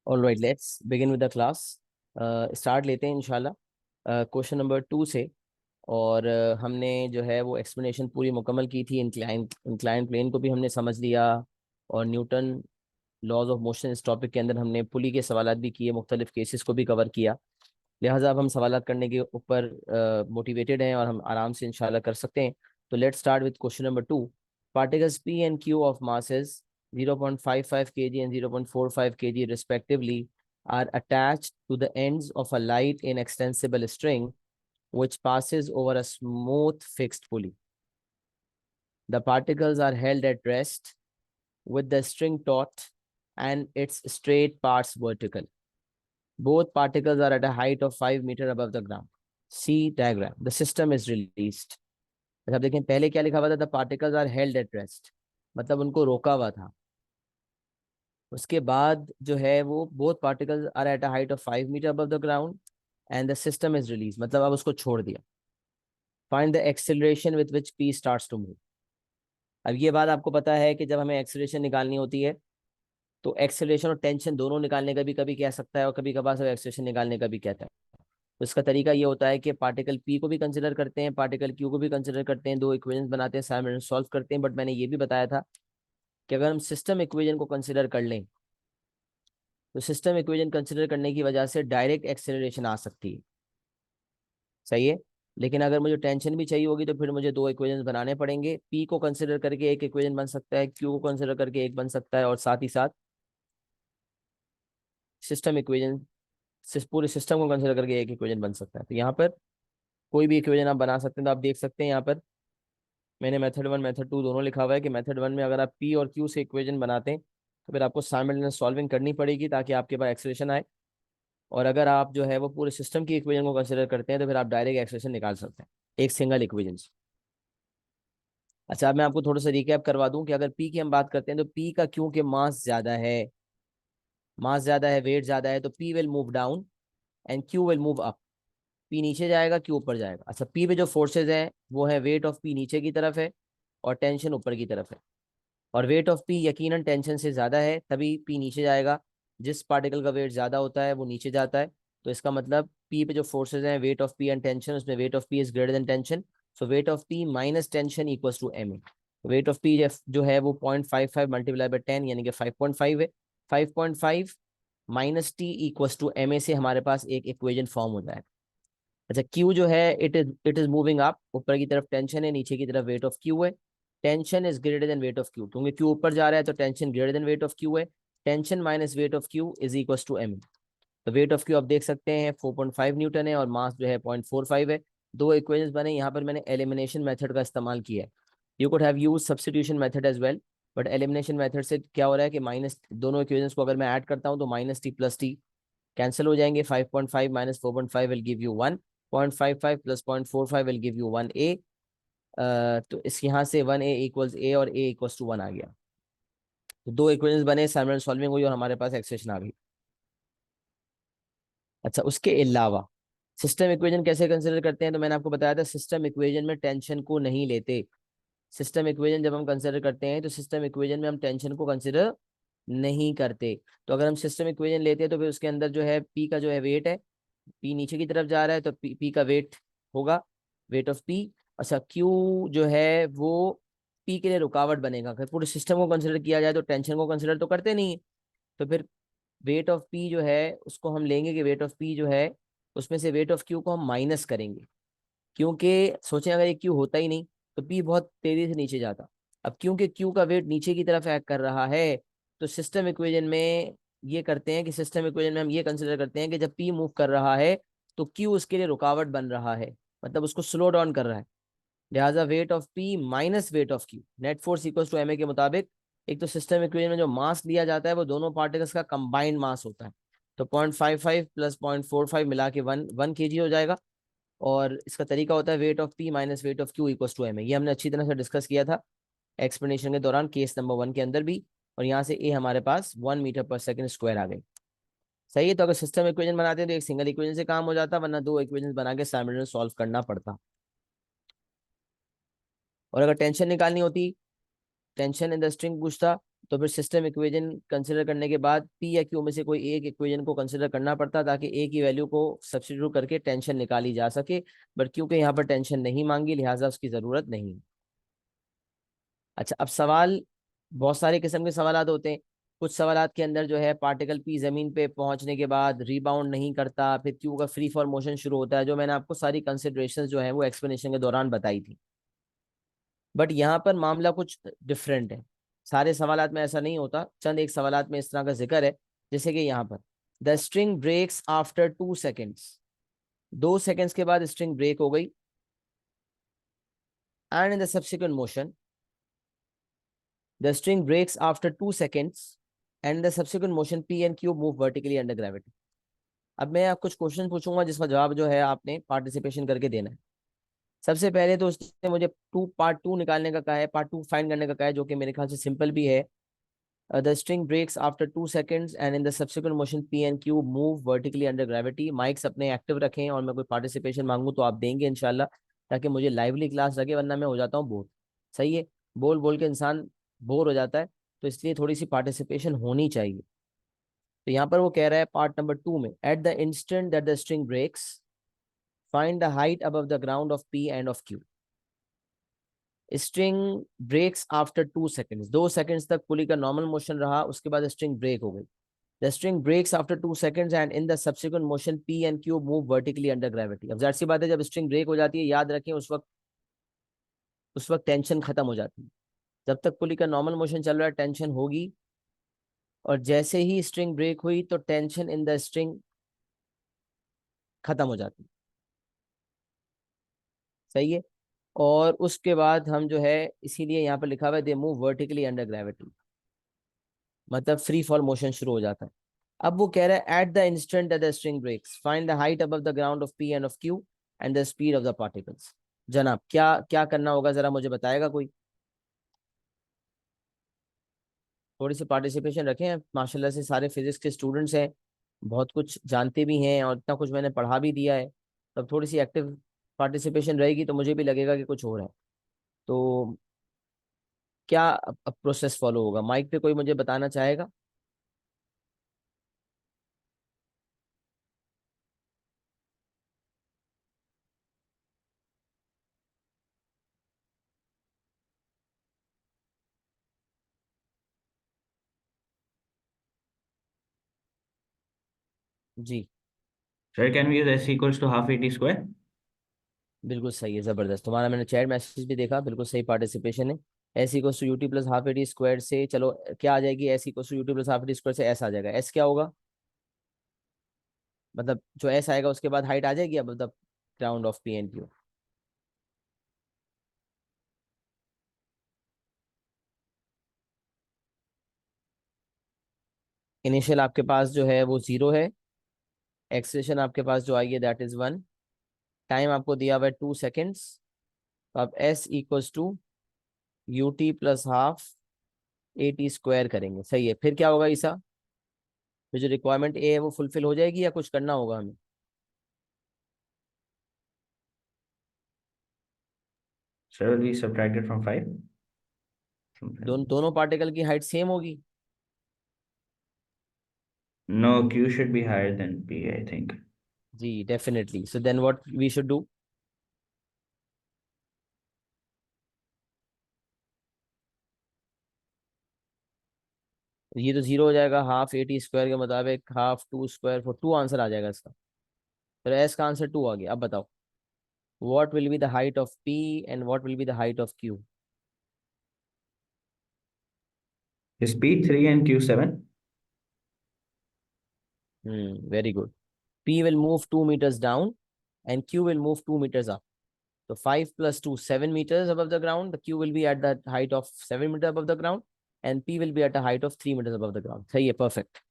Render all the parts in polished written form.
All right, let's begin with the class. Start लेते हैं इंशाल्लाह क्वेश्चन नंबर 2 से। और हमने जो है वो एक्सप्लेनेशन पूरी मुकम्मल की थी। इंक्लाइन प्लेन को भी हमने समझ लिया, और न्यूटन लॉज ऑफ मोशन इस टॉपिक के अंदर हमने पुली के सवालात भी किए, मुख्तलिफ केसेस को भी कवर किया। लिहाजा अब हम सवालात करने के ऊपर मोटिवेटेड हैं और हम आराम से इंशाल्लाह कर सकते हैं। तो let's start with question number 2। Particles P and Q of masses 0.55 kg and 0.45 kg respectively are attached to the ends of a light inextensible string which passes over a smooth fixed pulley. The particles are held at rest with the string taut and its straight parts vertical. Both particles are at a height of 5 meters above the ground. See diagram. The system is released. अच्छा, देखें पहले क्या लिखा हुआ था? The particles are held at rest, मतलब उनको रोका हुआ था। उसके बाद जो है वो both particles are at a height of 5 metre above the ground and the system is release, मतलब अब उसको छोड़ दिया। Find the acceleration with which P starts to move. अब ये बात आपको पता है कि जब हमें एक्सेलरेशन निकालनी होती है तो एक्सेलरेशन और टेंशन दोनों निकालने का भी कभी कह सकता है और कभी कभार सब एक्सेलरेशन निकालने का भी कहता है। तो इसका तरीका ये होता है कि पार्टिकल पी को भी कंसिडर करते हैं, पार्टिकल क्यू को भी कंसिडर करते हैं, दो इक्वेशन बनाते हैं, साइमल्टेनियसली सॉल्व करते हैं। बट मैंने ये भी बताया था कि अगर हम सिस्टम इक्वेशन को कंसिडर कर लें तो सिस्टम इक्वेशन कंसिडर करने की वजह से डायरेक्ट एक्सेलरेशन आ सकती है, सही है। लेकिन अगर मुझे टेंशन भी चाहिए होगी तो फिर मुझे दो इक्वेशंस बनाने पड़ेंगे। पी को कंसिडर करके एक इक्वेशन बन सकता है, क्यू को कंसिडर करके एक बन सकता है, और साथ ही साथ सिस्टम इक्वेशन पूरे सिस्टम को कंसिडर करके एक इक्वेशन बन सकता है। तो यहाँ पर कोई भी इक्वेशन आप बना सकते हैं। तो आप देख सकते हैं यहाँ पर मैंने मेथड 1 मेथड 2 दोनों लिखा हुआ है कि मेथड 1 में अगर आप पी और क्यू से इक्वेशन बनाते हैं तो फिर आपको साइमल्टेनियस सॉल्विंग करनी पड़ेगी ताकि आपके पास एक्सेलरेशन आए। और अगर आप जो है वो पूरे सिस्टम की इक्वेशन को कंसिडर करते हैं तो फिर आप डायरेक्ट एक्सप्रेशन निकाल सकते हैं एक सिंगल इक्वेशन से। अच्छा, अब मैं आपको थोड़ा सा रिकैप करवा दूं कि अगर पी की हम बात करते हैं तो पी का क्योंकि मास ज्यादा है, वेट ज्यादा है, तो P will move down and Q will move up. P नीचे जाएगा, क्यू ऊपर जाएगा। अच्छा, पी पे जो फोर्सेज हैं वो है वेट ऑफ पी नीचे की तरफ है और टेंशन ऊपर की तरफ है। और वेट ऑफ पी यकीनन टेंशन से ज्यादा है, तभी पी नीचे जाएगा। जिस पार्टिकल का वेट ज्यादा होता है वो नीचे जाता है। तो इसका मतलब पी पे जो फोर्सेज हैं weight of P and tension, उसमें weight of P is greater than tension. So weight of P minus tension equals to M A. Weight of P जो है वो 0.55 मल्टीप्लाई बाय 10 यानी कि 5.5 है। 5.5 minus T equals to M A से हमारे पास एक इक्वेशन फॉर्म हो जाएगा। अच्छा, क्यू जो है इट इज मूविंग अप, ऊपर की तरफ टेंशन है, नीचे की तरफ वेट ऑफ क्यू है। Tension is greater than weight of Q, क्योंकि क्यू ऊपर जा रहा है तो tension greater than weight of Q है। Tension minus weight of Q is equal to M. तो वेट ऑफ क्यू आप देख सकते हैं 4.5 न्यूटन है और मास जो है 0.45 है। दो इक्वेशंस बने, यहाँ पर मैंने एलिमिनेशन मेथड का इस्तेमाल किया है। You could have use substitution method as well, but elimination method से क्या हो रहा है कि माइनस दोनों इक्वेशंस को अगर मैं ऐड करता हूँ तो minus T plus T cancel हो जाएंगे। 5.5 minus 4.5 will give you 1, 0.55 plus 0.45 will give you 1 ए। तो इस यहाँ से 1 ए इक्वल्स ए और ए इक्वल्स टू 1 आ गया। तो दो इक्वेशंस बने, साइमल्टेनियस सॉल्विंग हुई और हमारे पास एक्सप्रेशन आ गई। अच्छा, उसके अलावा सिस्टम इक्वेशन कैसे कंसिडर करते हैं? तो मैंने आपको बताया था सिस्टम इक्वेशन में टेंशन को नहीं लेते। सिस्टम इक्वेशन जब हम कंसिडर करते हैं तो सिस्टम इक्वेशन में हम टेंशन को कंसिडर नहीं करते। तो अगर हम सिस्टम इक्वेशन लेते हैं तो फिर उसके अंदर जो है पी का जो है वेट है, पी नीचे की तरफ जा रहा है तो पी का वेट होगा, वेट ऑफ पी। अच्छा, क्यू जो है वो पी के लिए रुकावट बनेगा। अगर पूरे सिस्टम को कंसिडर किया जाए तो टेंशन को कंसिडर तो करते नहीं है, तो फिर वेट ऑफ पी जो है उसको हम लेंगे कि वेट ऑफ पी जो है उसमें से वेट ऑफ क्यू को हम माइनस करेंगे। क्योंकि सोचें अगर ये क्यू होता ही नहीं तो पी बहुत तेजी से नीचे जाता। अब क्योंकि क्यू का वेट नीचे की तरफ एक्ट कर रहा है तो सिस्टम इक्वेशन में ये करते हैं कि सिस्टम इक्वेशन में हम ये कंसिडर करते हैं कि जब पी मूव कर रहा है तो क्यू उसके लिए रुकावट बन रहा है, मतलब उसको स्लो डाउन कर रहा है। लिहाजा weight of P minus weight of Q net force equals to M A के मुताबिक, एक तो सिस्टम इक्वेशन में जो मास लिया जाता है वो दोनों पार्टिकल्स का कंबाइंड मास होता है। तो 0.55 प्लस 0.45 मिला के 1 kg हो जाएगा। और इसका तरीका होता है weight of P minus weight of Q equals to M A. ये हमने अच्छी तरह से डिस्कस किया था एक्सप्लेनेशन के दौरान केस नंबर 1 के अंदर भी। और यहाँ से ए हमारे पास 1 मीटर पर सेकंड स्क्वायर आ गई। सही है। तो अगर सिस्टम इक्वेशन बनाते हैं तो एक सिंगल इक्वेशन से काम हो जाता, वरना दो इक्वेशन बना के साइमल्टेनियसली सॉल्व करना पड़ता। और अगर टेंशन निकालनी होती, टेंशन इन द स्ट्रिंग पूछता, तो फिर सिस्टम इक्वेशन कंसिडर करने के बाद पी या क्यू में से कोई एक इक्वेशन को कंसिडर करना पड़ता, ताकि ए की वैल्यू को सब्स्टिट्यूट करके टेंशन निकाली जा सके। बट क्योंकि यहाँ पर टेंशन नहीं मांगी, लिहाजा उसकी जरूरत नहीं। अच्छा, अब सवाल, बहुत सारे किस्म के सवालात होते हैं। कुछ सवालात के अंदर जो है पार्टिकल पी जमीन पे पहुंचने के बाद रिबाउंड नहीं करता, फिर क्यू का फ्री फॉल मोशन शुरू होता है, जो मैंने आपको सारी कंसिडरेशंस जो है वो एक्सप्लेनेशन के दौरान बताई थी। बट यहाँ पर मामला कुछ डिफरेंट है। सारे सवालात में ऐसा नहीं होता, चंद एक सवालात में इस तरह का जिक्र है। जैसे कि यहाँ पर the string breaks after 2 seconds, 2 seconds के बाद स्ट्रिंग ब्रेक हो गई। And in the subsequent motion, the string breaks after 2 seconds and the subsequent motion P and Q move vertically under gravity. अब मैं आप कुछ क्वेश्चन पूछूंगा जिसका जवाब जो है आपने पार्टिसिपेशन करके देना है। सबसे पहले तो उसने मुझे पार्ट टू निकालने का कहा है, पार्ट टू फाइंड करने का कहा है, जो कि मेरे ख्याल से सिंपल भी है। The string breaks after 2 seconds and in the subsequent motion P and Q move vertically under gravity. Mics अपने एक्टिव रखें, और मैं कोई पार्टिसिपेशन मांगू तो आप देंगे इंशाल्लाह, ताकि मुझे लाइवली क्लास लगे, वरना मैं हो जाता हूँ बोर। सही है, बोल बोल के इंसान बोर हो जाता है, तो इसलिए थोड़ी सी पार्टिसिपेशन होनी चाहिए। तो यहाँ पर वो कह रहा है पार्ट नंबर 2 में, at the instant that the string breaks find the height above the ground of P and of Q. String breaks after 2 seconds, 2 seconds तक पुली का नॉर्मल मोशन रहा, उसके बाद स्ट्रिंग ब्रेक हो गई। The string breaks after 2 seconds and in the subsequent motion P and Q move vertically under gravity. अब जाहिर सी बात है, जब स्ट्रिंग ब्रेक हो जाती है, याद रखें उस वक्त टेंशन खत्म हो जाती है। जब तक पुली का नॉर्मल मोशन चल रहा है टेंशन होगी, और जैसे ही स्ट्रिंग ब्रेक हुई तो टेंशन इन द स्ट्रिंग खत्म हो जाती है। सही है। और उसके बाद हम जो है, इसीलिए यहाँ पर लिखा हुआ है they move vertically under gravity, मतलब फ्री फॉल मोशन शुरू हो जाता है। अब वो कह रहा है at the instant that the string breaks find the height above the ground of P and of Q and the speed of the particles. जनाब, क्या क्या करना होगा, जरा मुझे बताएगा कोई? थोड़ी सी पार्टिसिपेशन रखें, माशाल्लाह से सारे फिजिक्स के स्टूडेंट्स हैं, बहुत कुछ जानते भी हैं, और इतना कुछ मैंने पढ़ा भी दिया है। तब थोड़ी सी एक्टिव पार्टिसिपेशन रहेगी तो मुझे भी लगेगा कि कुछ हो रहा है। तो क्या प्रोसेस फॉलो होगा, माइक पे कोई मुझे बताना चाहेगा? जी, Sir, can we use s equals to half at square? बिल्कुल सही है, जबरदस्त। तुम्हारा मैंने चैट मैसेज भी देखा, बिल्कुल सही पार्टिसिपेशन है। S equals to U T plus half A T square से, चलो क्या आ जाएगी, S equals to U T plus half A T square से एस आ जाएगा। एस क्या होगा, मतलब जो एस आएगा उसके बाद हाइट आ जाएगी अब the ground of P and Q. Initial आपके पास जो है वो 0 है, एक्सेलेरेशन आपके पास जो आई है दैट इज 1, टाइम आपको दिया हुआ है 2 सेकेंड्स। तो आप S equals to U T plus half A T square करेंगे। सही है, फिर क्या होगा ईसा? फिर जो रिक्वायरमेंट ए है वो फुलफिल हो जाएगी या कुछ करना होगा हमें? Sir, will be subtracted from 5. दोनों पार्टिकल की हाइट सेम होगी। No, Q should be higher than P, I think. जी definitely, so then what we should do? ये तो 0 हो जाएगा, हाफ ए टी स्क्वायर के मुताबिक हाफ 2 स्क्वायर फॉर 2 आंसर आ जाएगा इसका। तो एस का आंसर 2 आ गया। अब बताओ what will be the height of P and what will be the height of Q? Is P 3 and Q 7? Very good. P will move 2 meters down and Q will move 2 meters up. So 5 plus 2, 7 meters above the ground. The Q will be at the height of 7 meters above the ground and P will be at a height of 3 meters above the ground. सही है, perfect।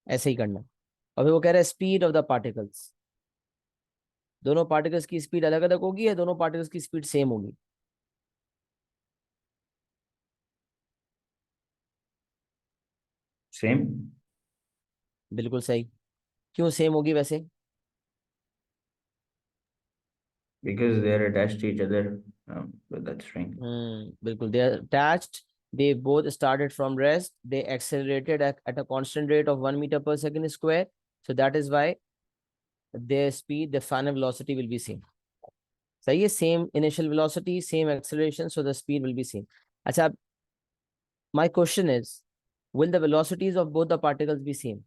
ऐसे ही करना। और फिर वो कह रहा है स्पीड ऑफ द पार्टिकल्स। दोनों पार्टिकल्स की स्पीड अलग अलग होगी या दोनों पार्टिकल्स की स्पीड सेम होगी? Same. बिल्कुल सही। क्यों सेम होगी वैसे? Because they are attached to each other with that string. बिल्कुल, they are attached They both started from rest. They accelerated at a constant rate of 1 meter per second square. So that is why their speed, the final velocity will be same. सही है, same initial velocity, same acceleration, so the speed will be same. अच्छा, my question is, will the velocities of both the particles be same?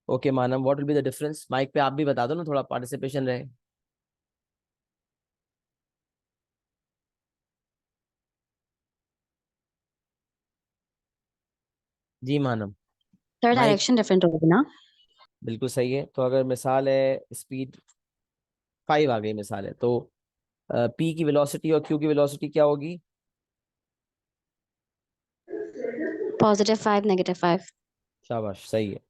Okay Manav, what will be the difference? Mike पे आप भी बता दो ना, थोड़ा पार्टिसिपेशन रहे. जी Manav. Sir mike. Direction different होगी ना? बिल्कुल सही है. तो अगर मिसाल है स्पीड 5 आ गई मिसाल है, तो पी की वेलोसिटी और क्यू की वेलोसिटी क्या होगी? +5 -5। शाबाश, सही है.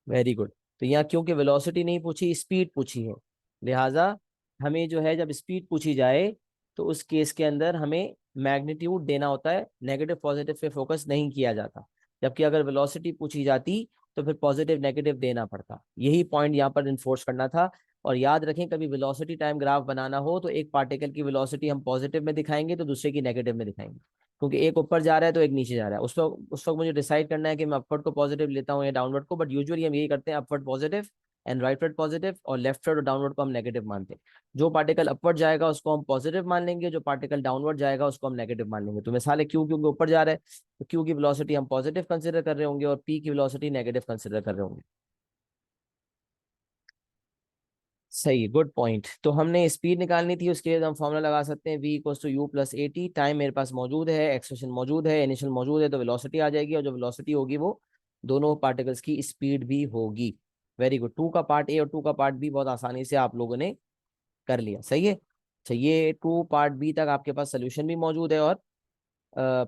Very good. तो यहाँ क्योंकि वेलोसिटी नहीं पूछी, स्पीड पूछी है, लिहाजा हमें जो है जब स्पीड पूछी जाए तो उस केस के अंदर हमें मैग्नीट्यूड देना होता है, नेगेटिव पॉजिटिव पे फोकस नहीं किया जाता. जबकि अगर वेलोसिटी पूछी जाती तो फिर पॉजिटिव नेगेटिव देना पड़ता. यही पॉइंट यहाँ पर इन्फोर्स करना था. और याद रखें, कभी वेलोसिटी टाइम ग्राफ बनाना हो तो एक पार्टिकल की वेलोसिटी हम पॉजिटिव में दिखाएंगे तो दूसरे की नेगेटिव में दिखाएंगे, क्योंकि एक ऊपर जा रहा है तो एक नीचे जा रहा है. उस वक्त मुझे डिसाइड करना है कि मैं अपवर्ड को पॉजिटिव लेता हूँ या डाउनवर्ड को. बट यूजुअली हम यही करते हैं, upward positive and rightward positive, और लेफ्टवर्ड और डाउनवर्ड को हम नेगेटिव मानते हैं. जो पार्टिकल अपवर्ड जाएगा उसको हम पॉजिटिव मान लेंगे, जो पार्टिकल डाउनवर्ड जाएगा उसको हम नेगेटिव मान लेंगे. तो मिसाल है क्यू, क्योंकि ऊपर जा रहा है तो क्यू की वेलोसिटी हम पॉजिटिव कंसिडर कर रहे होंगे और पी की वेलोसिटी नेगेटिव कंसिडर कर रहे होंगे. सही, गुड पॉइंट. तो हमने स्पीड निकालनी थी, उसके लिए हम फॉर्मूला लगा सकते हैं, v equals to U plus A T. Time मेरे पास मौजूद है, एक्सप्रेशन मौजूद है, इनिशियल मौजूद है, तो वेलोसिटी आ जाएगी, और जो वेलोसिटी होगी वो दोनों पार्टिकल्स की स्पीड भी होगी. Very good. 2 का पार्ट ए और 2 का पार्ट बी बहुत आसानी से आप लोगों ने कर लिया. सही है. चाहिए 2 पार्ट बी तक आपके पास सोल्यूशन भी मौजूद है, और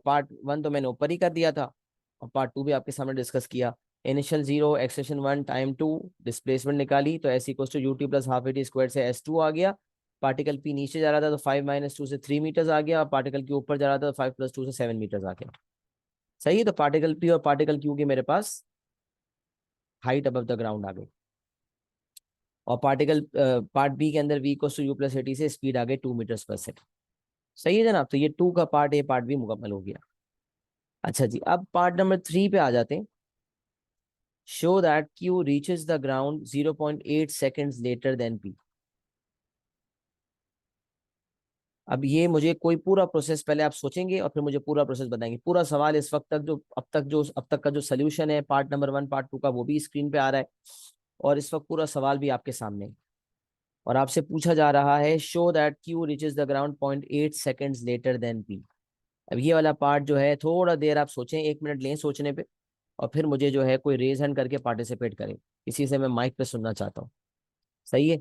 पार्ट 1 तो मैंने ऊपर ही कर दिया था, और पार्ट 2 भी आपके सामने डिस्कस किया. इनिशियल 0, एक्सेशन 1, टाइम 2, डिस्प्लेसमेंट निकाली, तो S equals to U T plus half A T square से S2 आ गया. पार्टिकल पी नीचे जा रहा था तो 5 - 2 से 3 मीटर्स आ गया, और पार्टिकल क्यू ऊपर जा रहा था तो 5 + 2 से 7 मीटर्स आ गया. सही है. तो पार्टिकल पी और पार्टिकल क्यू की मेरे पास हाइट अबव द ग्राउंड आ गई, और पार्टिकल पार्ट बी के अंदर V equals to U plus A T से स्पीड आ गई 2 मीटर्स पर सेकंड. सही है जनाब. तो ये 2 का पार्ट ए पार्ट बी मुकम्मल हो गया. अच्छा जी, अब पार्ट नंबर 3 पे आ जाते हैं. Show that Q reaches the ground 0.8 seconds later than P. अब ये मुझे कोई पूरा प्रोसेस पहले आप सोचेंगे और फिर मुझे पूरा प्रोसेस बताएंगे. पूरा सवाल इस वक्त तक जो अब तक का जो सोल्यूशन है पार्ट नंबर 1 पार्ट 2 का, वो भी स्क्रीन पे आ रहा है, और इस वक्त पूरा सवाल भी आपके सामने है. और आपसे पूछा जा रहा है, show that Q reaches the ground 0.8 seconds later than P. अब ये वाला पार्ट जो है थोड़ा देर आप सोचें, 1 मिनट लें सोचने पे, और फिर मुझे जो है कोई रेज हैंड करके पार्टिसिपेट करें. इसी से मैं माइक पे सुनना चाहता हूँ. सही है.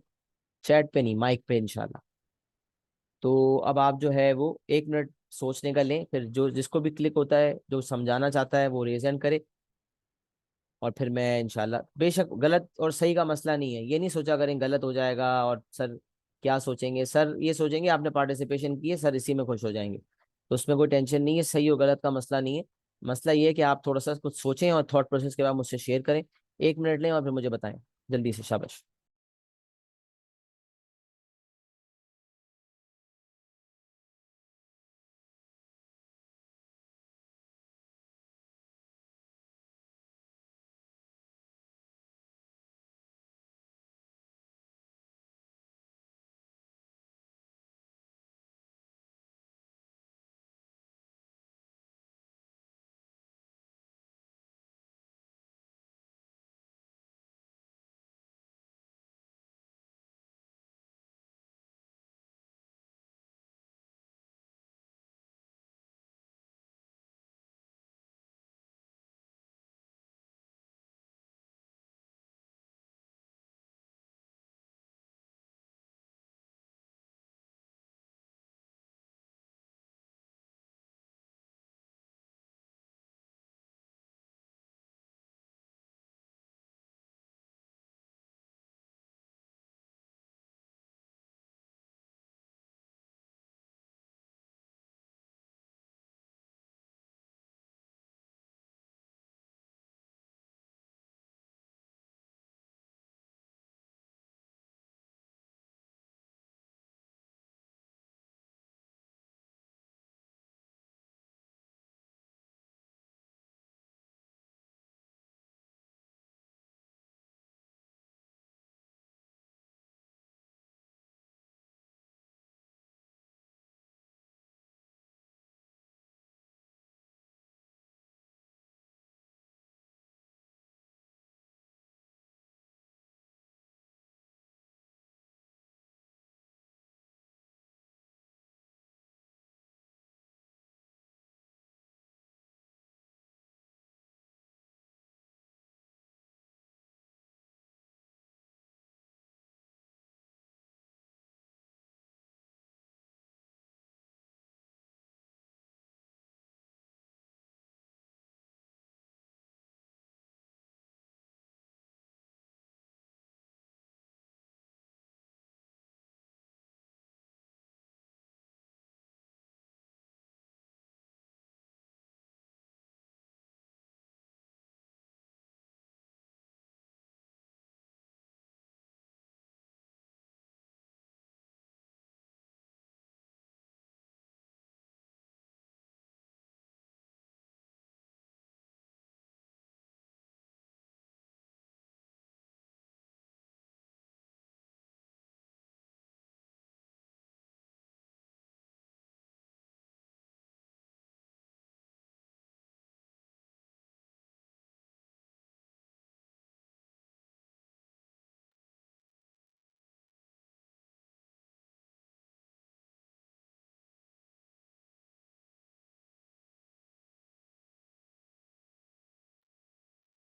चैट पे नहीं, माइक पे इंशाल्लाह. तो अब आप जो है वो 1 मिनट सोचने का लें, फिर जो जिसको भी क्लिक होता है, जो समझाना चाहता है, वो रेज हैंड करे, और फिर मैं इंशाल्लाह. बेशक गलत और सही का मसला नहीं है, ये नहीं सोचा करें गलत हो जाएगा और सर क्या सोचेंगे. सर ये सोचेंगे आपने पार्टिसिपेशन की है, सर इसी में खुश हो जाएंगे. तो उसमें कोई टेंशन नहीं है, सही और गलत का मसला नहीं है. मसला ये है कि आप थोड़ा सा कुछ सोचें और थॉट प्रोसेस के बाद मुझसे शेयर करें. 1 मिनट लें और फिर मुझे बताएं जल्दी से. शाबाश.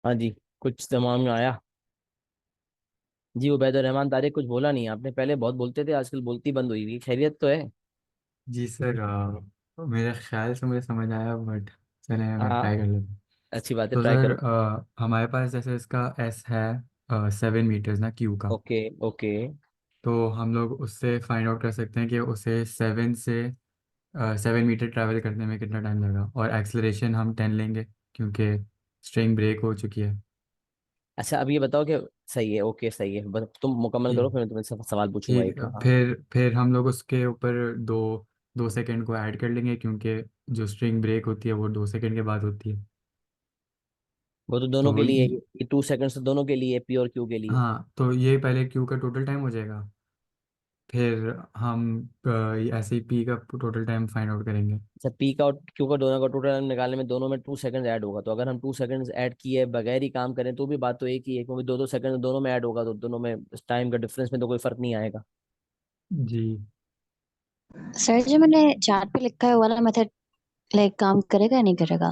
हाँ जी, कुछ दिमाग में आया? जी उबैदुर रहमान तारिक, कुछ बोला नहीं आपने, पहले बहुत बोलते थे, आजकल बोलती बंद हुई हुई, खैरियत तो है? जी सर, मेरे ख्याल से मुझे समझ आया, बट चले मैं हाँ, ट्राई कर लेता हूँ। अच्छी बात है, तो ट्राई सर, करो। हमारे पास जैसे इसका एस है 7 मीटर्स ना क्यू का। Okay okay. तो हम लोग उससे फाइंड आउट कर सकते हैं कि उसे 7 मीटर ट्रैवल करने में कितना टाइम लगा, और एक्सेलरेशन हम 10 लेंगे क्योंकि स्ट्रिंग ब्रेक हो चुकी है। अच्छा अब ये बताओ कि सही है, ओके सही है, बस तुम मुकम्मल करो, ठीक। फिर मैं तुम्हें सवाल पूछूंगा ठीक। एक। हाँ, फिर हम लोग उसके ऊपर दो 2 सेकंड को ऐड कर लेंगे, क्योंकि जो स्ट्रिंग ब्रेक होती है वो 2 सेकंड के बाद होती है। वो तो दोनों के तो लिए, ये 2 सेकंड्स तो दोनों के लिए, पी और क्यू के लिए। हाँ, तो ये पहले क्यू का टोटल टाइम हो जाएगा। फिर हम ऐसे ही पी का टोटल टाइम फाइंड आउट करेंगे। अच्छा, पी का और क्यू का दोनों का टोटल टाइम निकालने में दोनों में 2 सेकंड ऐड होगा, तो अगर हम 2 सेकंड ऐड किए बगैर ही काम करें तो भी बात तो एक ही है, क्योंकि 2-2 सेकंड दोनों में ऐड होगा, तो दोनों में टाइम का डिफरेंस में तो कोई फर्क नहीं आएगा। जी। सर जो मैंने चार्ट पे लिखा है वो वाला मेथड लाइक काम करेगा या नहीं करेगा?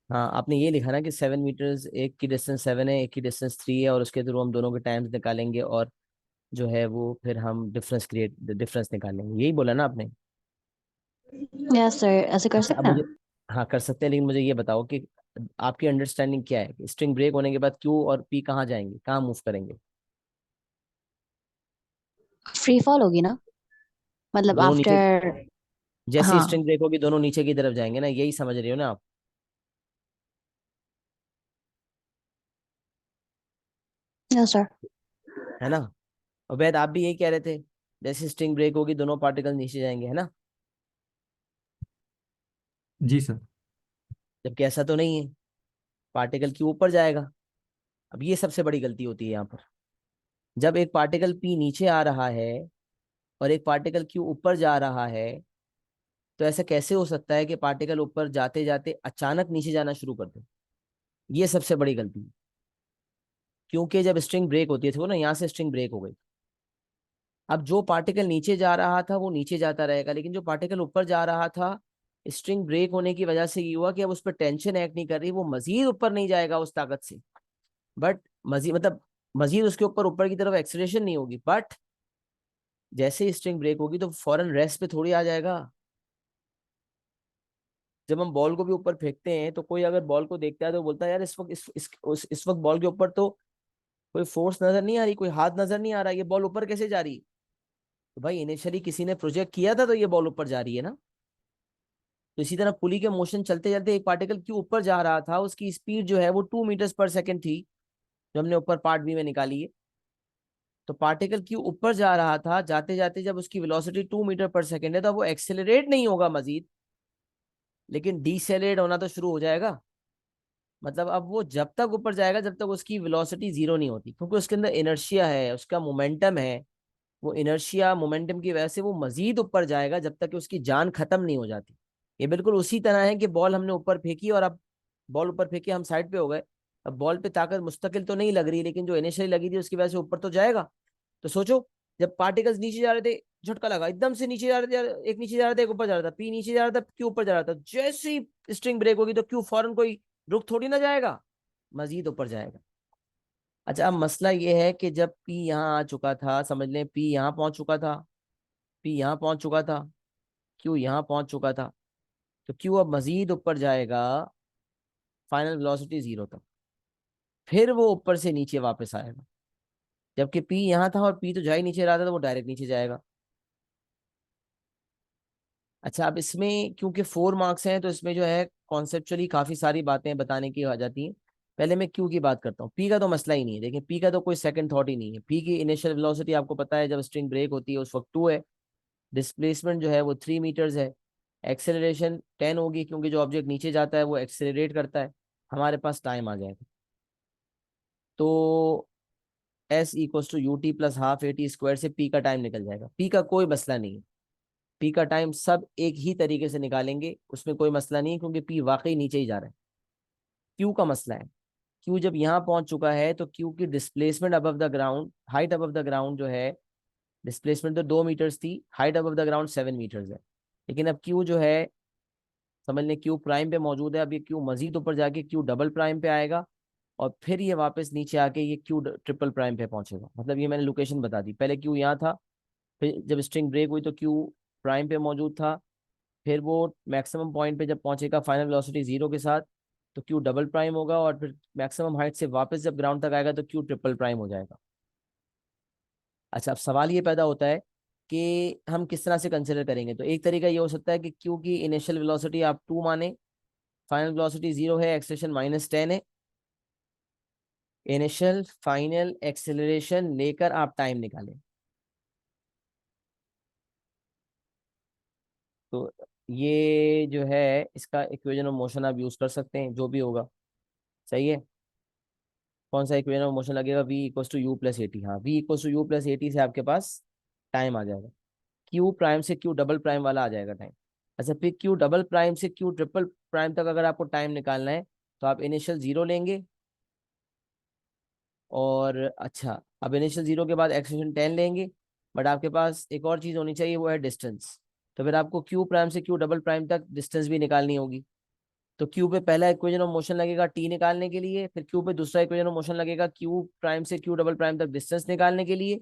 हाँ, आपने ये लिखा ना कि 7 मीटर्स, एक की डिस्टेंस 7 है, एक की डिस्टेंस 3 है, और उसके थ्रू हम दोनों के टाइम्स निकालेंगे, और जो है वो फिर हम डिफरेंस निकालेंगे, यही बोला ना आपने? यस सर, ऐसे कर अच्छा अब सकते मुझे, हैं। हाँ कर सकते हैं, लेकिन मुझे ये बताओ कि आपकी अंडरस्टैंडिंग क्या है कि स्ट्रिंग ब्रेक होने के बाद क्यू और पी कहाँ जाएंगे, कहाँ मूव करेंगे? फ्री फॉल होगी ना, मतलब दोनों नीचे, आफ्टर। जैसे ही हाँ। स्ट्रिंग ब्रेक होगी दोनों नीचे की तरफ जाएंगे ना, यही समझ रही हो ना आप? Yes sir. है ना? उबैद आप भी यही कह रहे थे, जैसे स्ट्रिंग ब्रेक होगी दोनों पार्टिकल नीचे जाएंगे, है ना? जी सर। जबकि ऐसा तो नहीं है, पार्टिकल क्यू ऊपर जाएगा। अब ये सबसे बड़ी गलती होती है यहाँ पर, जब एक पार्टिकल पी नीचे आ रहा है और एक पार्टिकल क्यू ऊपर जा रहा है, तो ऐसा कैसे हो सकता है कि पार्टिकल ऊपर जाते जाते अचानक नीचे जाना शुरू कर दे? ये सबसे बड़ी गलती है, क्योंकि जब स्ट्रिंग ब्रेक होती है, तो ना यहाँ से स्ट्रिंग ब्रेक हो गई, अब जो पार्टिकल नीचे जा रहा था वो नीचे जाता रहेगा, लेकिन जो पार्टिकल ऊपर जा रहा था, स्ट्रिंग ब्रेक होने की वजह से ये हुआ कि अब उस पर टेंशन एक्ट नहीं कर रही, वो मजीद ऊपर नहीं जाएगा उस ताकत से, बट मजीद मतलब मजीद उसके ऊपर ऊपर की तरफ एक्सेलरेशन नहीं होगी, बट जैसे ही स्ट्रिंग ब्रेक होगी तो फौरन रेस्ट पे थोड़ी आ जाएगा। जब हम बॉल को भी ऊपर फेंकते हैं तो कोई अगर बॉल को देखता है तो बोलता है यार इस वक्त इस वक्त बॉल के ऊपर तो कोई फोर्स नजर नहीं आ रही, कोई हाथ नजर नहीं आ रहा, ये बॉल ऊपर कैसे जा रही? तो भाई इनिशियली किसी ने प्रोजेक्ट किया था तो ये बॉल ऊपर जा रही है ना। तो इसी तरह पुली के मोशन चलते चलते एक पार्टिकल क्यों ऊपर जा रहा था, उसकी स्पीड जो है वो 2 मीटर्स पर सेकेंड थी, जो हमने ऊपर पार्ट बी में निकाली है। तो पार्टिकल क्यों ऊपर जा रहा था, जाते जाते जब उसकी वेलोसिटी 2 मीटर पर सेकेंड है तो वो एक्सेलरेट नहीं होगा मजीद, लेकिन डीसेलरेट होना तो शुरू हो जाएगा। मतलब अब वो जब तक ऊपर जाएगा जब तक उसकी वेलोसिटी जीरो नहीं होती, क्योंकि उसके अंदर इनर्शिया है, उसका मोमेंटम है, वो इनर्शिया मोमेंटम की वजह से वो मजीद ऊपर जाएगा जब तक कि उसकी जान खत्म नहीं हो जाती। ये बिल्कुल उसी तरह है कि बॉल हमने ऊपर फेंकी और अब बॉल ऊपर फेंकी, हम साइड पे हो गए, अब बॉल पे ताकत मुस्तकिल तो नहीं लग रही, लेकिन जो इनिशियली लगी थी उसकी वजह से ऊपर तो जाएगा। तो सोचो, जब पार्टिकल्स नीचे जा रहे थे, झटका लगा, एकदम से नीचे जा रहे थे, एक नीचे जा रहा था एक ऊपर जा रहा था, पी नीचे जा रहा था क्यों ऊपर जा रहा था, जैसे ही स्ट्रिंग ब्रेक होगी तो क्यों फौरन कोई रुक थोड़ी ना जाएगा, मजीद ऊपर जाएगा। अच्छा अब मसला ये है कि जब पी यहाँ आ चुका था, समझ लें पी यहाँ पहुंच चुका था, पी यहाँ पहुंच चुका था, क्यू यहाँ पहुंच चुका था, तो क्यू अब मजीद ऊपर जाएगा फाइनल वेलोसिटी जीरो तक, फिर वो ऊपर से नीचे वापस आएगा, जबकि पी यहाँ था और पी तो जा ही नीचे रहा था, तो वो डायरेक्ट नीचे जाएगा। अच्छा अब इसमें क्योंकि 4 मार्क्स हैं तो इसमें जो है कॉन्सेप्चुअली काफी सारी बातें बताने की आ जाती हैं। पहले मैं क्यू की बात करता हूँ, पी का तो मसला ही नहीं है, देखिए पी का तो कोई सेकंड थॉट ही नहीं है, पी की इनिशियल वेलोसिटी आपको पता है जब स्ट्रिंग ब्रेक होती है उस वक्त 2 है, डिस्प्लेसमेंट जो है वो 3 मीटर्स है, एक्सेलरेशन 10 होगी क्योंकि जो ऑब्जेक्ट नीचे जाता है वो एक्सेलरेट करता है, हमारे पास टाइम आ जाएगा। तो S equals to U T plus half A T square से पी का टाइम निकल जाएगा, पी का कोई मसला नहीं है, पी का टाइम सब एक ही तरीके से निकालेंगे, उसमें कोई मसला नहीं है, क्योंकि पी वाकई नीचे ही जा रहा है। क्यू का मसला है, क्यू जब यहाँ पहुंच चुका है तो क्यू की displacement above the ground, height above the ground जो है, डिस्प्लेसमेंट तो 2 मीटर्स थी, height above the ground 7 metres है, लेकिन अब क्यू जो है, समझ लें क्यू प्राइम पे मौजूद है, अब ये क्यू मजीद ऊपर जाके क्यू डबल प्राइम पे आएगा, और फिर ये वापस नीचे आके ये क्यू ट्रिपल प्राइम पे पहुंचेगा। मतलब ये मैंने लोकेशन बता दी, पहले क्यू यहाँ था, फिर जब स्ट्रिंग ब्रेक हुई तो क्यू प्राइम पे मौजूद था, फिर वो मैक्सिमम पॉइंट पे जब पहुंचेगा फाइनल वेलोसिटी 0 के साथ तो क्यू डबल प्राइम होगा, और फिर मैक्सिमम हाइट से वापस जब ग्राउंड तक आएगा तो क्यू ट्रिपल प्राइम हो जाएगा। अच्छा, अब सवाल ये पैदा होता है कि हम किस तरह से कंसिडर करेंगे। तो एक तरीका ये हो सकता है कि क्यू की इनिशियल वेलोसिटी आप 2 माने, फाइनल वेलोसिटी 0 है, एक्सेलरेशन -10 है, इनिशियल फाइनल एक्सेलरेशन लेकर आप टाइम निकालें। तो ये जो है इसका इक्वेशन ऑफ मोशन आप यूज कर सकते हैं, जो भी होगा सही है। कौन सा इक्वेशन ऑफ मोशन लगेगा, v equal to U plus A T. हाँ, v equal to U plus A T से आपके पास टाइम आ जाएगा, क्यू प्राइम से क्यू डबल प्राइम वाला आ जाएगा टाइम। अच्छा, फिर क्यू डबल प्राइम से क्यू ट्रिपल प्राइम तक अगर आपको टाइम निकालना है तो आप इनिशियल 0 लेंगे, और अच्छा अब इनिशियल 0 के बाद एक्सेलरेशन 10 लेंगे, बट आपके पास एक और चीज़ होनी चाहिए, वो है डिस्टेंस। तो फिर आपको क्यू प्राइम से क्यू डबल प्राइम तक डिस्टेंस भी निकालनी होगी। तो क्यू पे पहला इक्वेशन ऑफ मोशन लगेगा टी निकालने के लिए, फिर क्यू पे दूसरा इक्वेशन ऑफ मोशन लगेगा क्यू प्राइम से क्यू डबल प्राइम तक डिस्टेंस निकालने के लिए।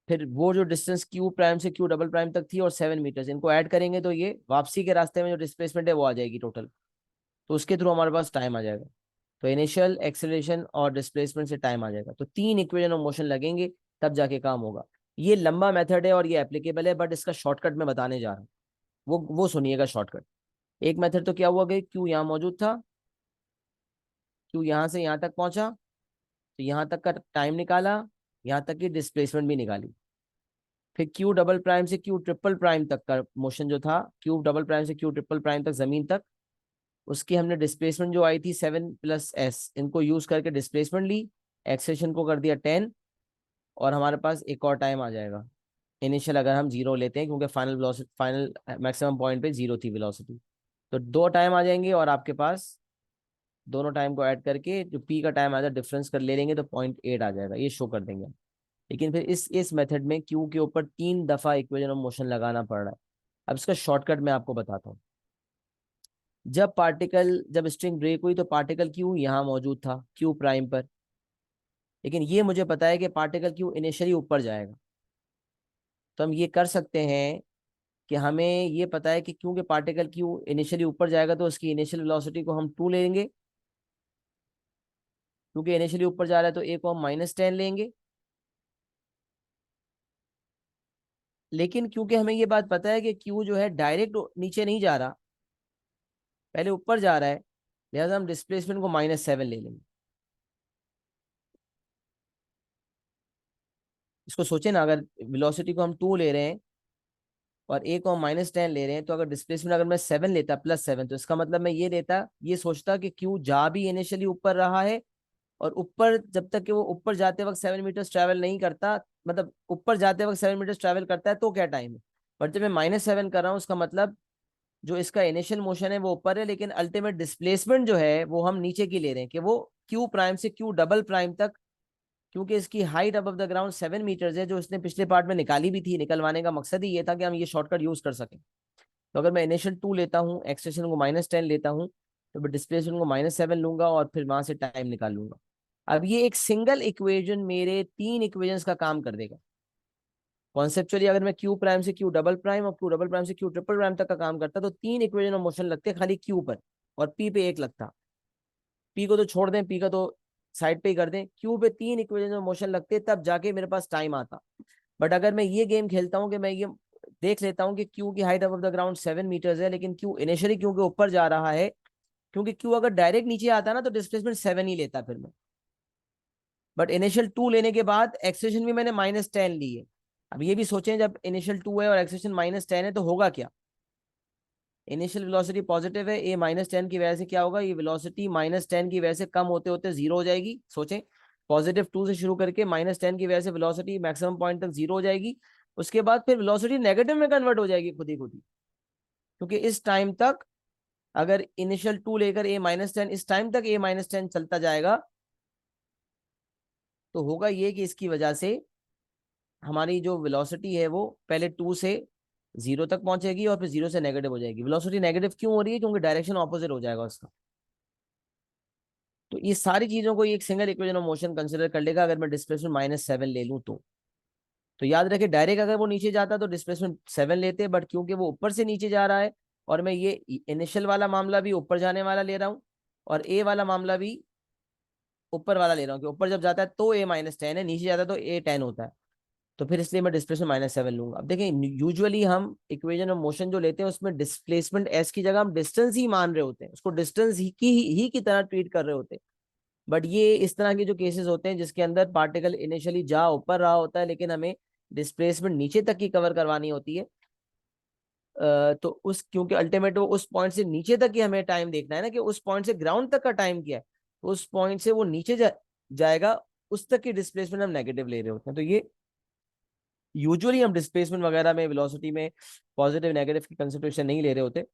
फिर वो जो डिस्टेंस क्यू प्राइम से क्यू डबल प्राइम तक थी और 7 मीटर्स, इनको ऐड करेंगे तो ये वापसी के रास्ते में जो डिस्प्लेसमेंट है वो आ जाएगी टोटल। तो उसके थ्रू हमारे पास टाइम आ जाएगा। तो इनिशियल एक्सेलरेशन और डिस्प्लेसमेंट से टाइम आ जाएगा। तो 3 इक्वेशन ऑफ मोशन लगेंगे तब जाके काम होगा। ये लंबा मेथड है और ये एप्लीकेबल है, बट इसका शॉर्टकट मैं बताने जा रहा हूँ, वो सुनिएगा शॉर्टकट। एक मेथड तो क्या हुआ कि क्यू यहाँ मौजूद था, क्यू यहाँ से यहाँ तक पहुंचा, तो यहाँ तक का टाइम निकाला, यहाँ तक की डिस्प्लेसमेंट भी निकाली। फिर क्यू डबल प्राइम से क्यू ट्रिपल प्राइम तक का मोशन जो था, क्यू डबल प्राइम से क्यू ट्रिपल प्राइम तक जमीन तक, उसकी हमने डिस्प्लेसमेंट जो आई थी 7 + s, इनको यूज करके डिस्प्लेसमेंट ली, एक्सेलरेशन को कर दिया 10, और हमारे पास एक और टाइम आ जाएगा इनिशियल, अगर हम 0 लेते हैं क्योंकि final velocity final maximum point पे 0 थी वेलोसिटी। तो 2 टाइम आ जाएंगे, और आपके पास दोनों टाइम को ऐड करके जो पी का टाइम आ जाए डिफरेंस कर ले लेंगे तो 0.8 आ जाएगा, ये शो कर देंगे। लेकिन फिर इस मेथड में क्यू के ऊपर 3 दफा इक्वेशन ऑफ मोशन लगाना पड़ रहा है। अब इसका शॉर्टकट मैं आपको बताता हूँ। जब स्ट्रिंग ब्रेक हुई तो पार्टिकल क्यू यहाँ मौजूद था क्यू प्राइम पर, लेकिन ये मुझे पता है कि पार्टिकल क्यू इनिशियली ऊपर जाएगा। तो हम ये कर सकते हैं कि हमें ये पता है कि क्योंकि पार्टिकल क्यू इनिशियली ऊपर जाएगा तो उसकी इनिशियल वेलोसिटी को हम 2 लेंगे, क्योंकि इनिशियली ऊपर जा रहा है तो ए को हम -10 लेंगे। लेकिन क्योंकि हमें ये बात पता है कि क्यू जो है डायरेक्ट नीचे नहीं जा रहा, पहले ऊपर जा रहा है, लिहाजा हम डिस्प्लेसमेंट को -7 ले लेंगे। इसको सोचे ना, अगर वेलोसिटी को हम 2 ले रहे हैं और ए को हम -10 ले रहे हैं, तो अगर डिस्प्लेसमेंट अगर मैं 7 लेता +7, तो इसका मतलब मैं ये लेता, ये सोचता कि क्यू जा भी इनिशियली ऊपर रहा है, और ऊपर जब तक कि वो ऊपर जाते वक्त 7 मीटर्स ट्रैवल नहीं करता, मतलब ऊपर जाते वक्त 7 मीटर्स ट्रैवल करता है तो क्या टाइम है। बट जब मैं -7 कर रहा हूँ, उसका मतलब जो इसका इनिशियल मोशन है वो ऊपर है, लेकिन अल्टीमेट डिस्प्लेसमेंट जो है वो हम नीचे की ले रहे हैं, कि वो क्यू प्राइम से क्यू डबल प्राइम तक, क्योंकि इसकी height above the ground 7 metres है, जो इसने पिछले पार्ट में निकाली भी थी। निकलवाने का मकसद ही ये था कि हम ये शॉर्टकट यूज कर सकें। तो अगर मैं इनिशियल 2 लेता हूँ, एक्सटेंशन को -10 लेता हूँ, तो मैं डिस्प्लेसमेंट को -7 लूंगा और फिर वहां से टाइम निकाल लूंगा। अब ये एक सिंगल इक्वेशन मेरे 3 इक्वेशंस का काम कर देगा। कॉन्सेप्चुअली अगर मैं क्यू प्राइम से क्यू डबल प्राइम और क्यू डबल प्राइम से क्यू ट्रिपल प्राइम तक का काम करता तो 3 इक्वेशन ऑफ मोशन लगते खाली क्यू पर, और पी पे 1 लगता। पी को तो छोड़ दें, पी का तो साइड पे ही कर दें, क्यू पे 3 इक्वेशन ऑफ मोशन लगते तब जाके मेरे पास टाइम आता। बट अगर मैं ये गेम खेलता हूँ कि मैं ये देख लेता हूँ कि क्यू की height above the ground 7 metres है, लेकिन क्यू इनिशियली क्यू के ऊपर जा रहा है, क्योंकि क्यू अगर डायरेक्ट नीचे आता ना तो डिस्प्लेसमेंट 7 ही लेता फिर मैं। बट इनिशियल 2 लेने के बाद एक्सेलरेशन भी मैंने -10 ली है। अब ये भी सोचें, जब इनिशियल 2 है और एक्सेलरेशन -10 है तो होगा क्या। इनिशियल वेलोसिटी पॉजिटिव है, ए -10 की वजह से क्या होगा, ये वेलोसिटी -10 की वजह से कम होते होते 0 हो जाएगी। सोचें, +2 से शुरू करके -10 की वजह से वेलोसिटी मैक्सिमम पॉइंट तक 0 हो जाएगी। उसके बाद फिर वेलोसिटी नेगेटिव में कन्वर्ट हो जाएगी खुद ही, क्योंकि इस टाइम तक, अगर इनिशियल 2 लेकर A-10, इस टाइम तक A-10 चलता जाएगा, तो होगा ये कि इसकी वजह से हमारी जो वेलोसिटी है वो पहले 2 से 0 तक पहुंचेगी और फिर 0 से नेगेटिव हो जाएगी। वेलोसिटी नेगेटिव क्यों हो रही है, क्योंकि डायरेक्शन ऑपोजिट हो जाएगा उसका। तो ये सारी चीजों को एक single equation of motion consider कर लेगा अगर मैं डिस्प्लेसमेंट -7 ले लूँ तो याद रखे डायरेक्ट अगर वो नीचे जाता तो डिस्प्लेसमेंट 7 लेते, बट क्योंकि वो ऊपर से नीचे जा रहा है और मैं ये इनिशियल वाला मामला भी ऊपर जाने वाला ले रहा हूँ और ए वाला मामला भी ऊपर वाला ले रहा हूँ कि ऊपर जब जाता है तो A-10 है, नीचे जाता है तो A10 होता है, तो फिर इसलिए मैं डिस्प्लेसमेंट -7 लूंगा। अब देखें यूजुअली हम इक्वेशन ऑफ मोशन जो लेते हैं उसमें डिस्प्लेसमेंट एस की जगह हम डिस्टेंस ही मान रहे होते हैं, उसको डिस्टेंस ही की तरह ट्रीट कर रहे होते हैं। बट ये इस तरह के जो केसेस होते हैं जिसके अंदर पार्टिकल इनिशियली जा ऊपर रहा होता है लेकिन हमें डिस्प्लेसमेंट नीचे तक की कवर करवानी होती है, तो उस क्योंकि अल्टीमेट वो उस पॉइंट से नीचे तक ही हमें टाइम देखना है ना कि उस पॉइंट से ग्राउंड तक का टाइम क्या है, तो उस पॉइंट से वो नीचे जाएगा उस तक की डिस्प्लेसमेंट हम नेगेटिव ले रहे होते हैं। तो ये यूजुअली हम डिस्प्लेसमेंट वगैरह में वेलोसिटी में पॉजिटिव नेगेटिव की कंसिडरेशन नहीं ले रहे होते,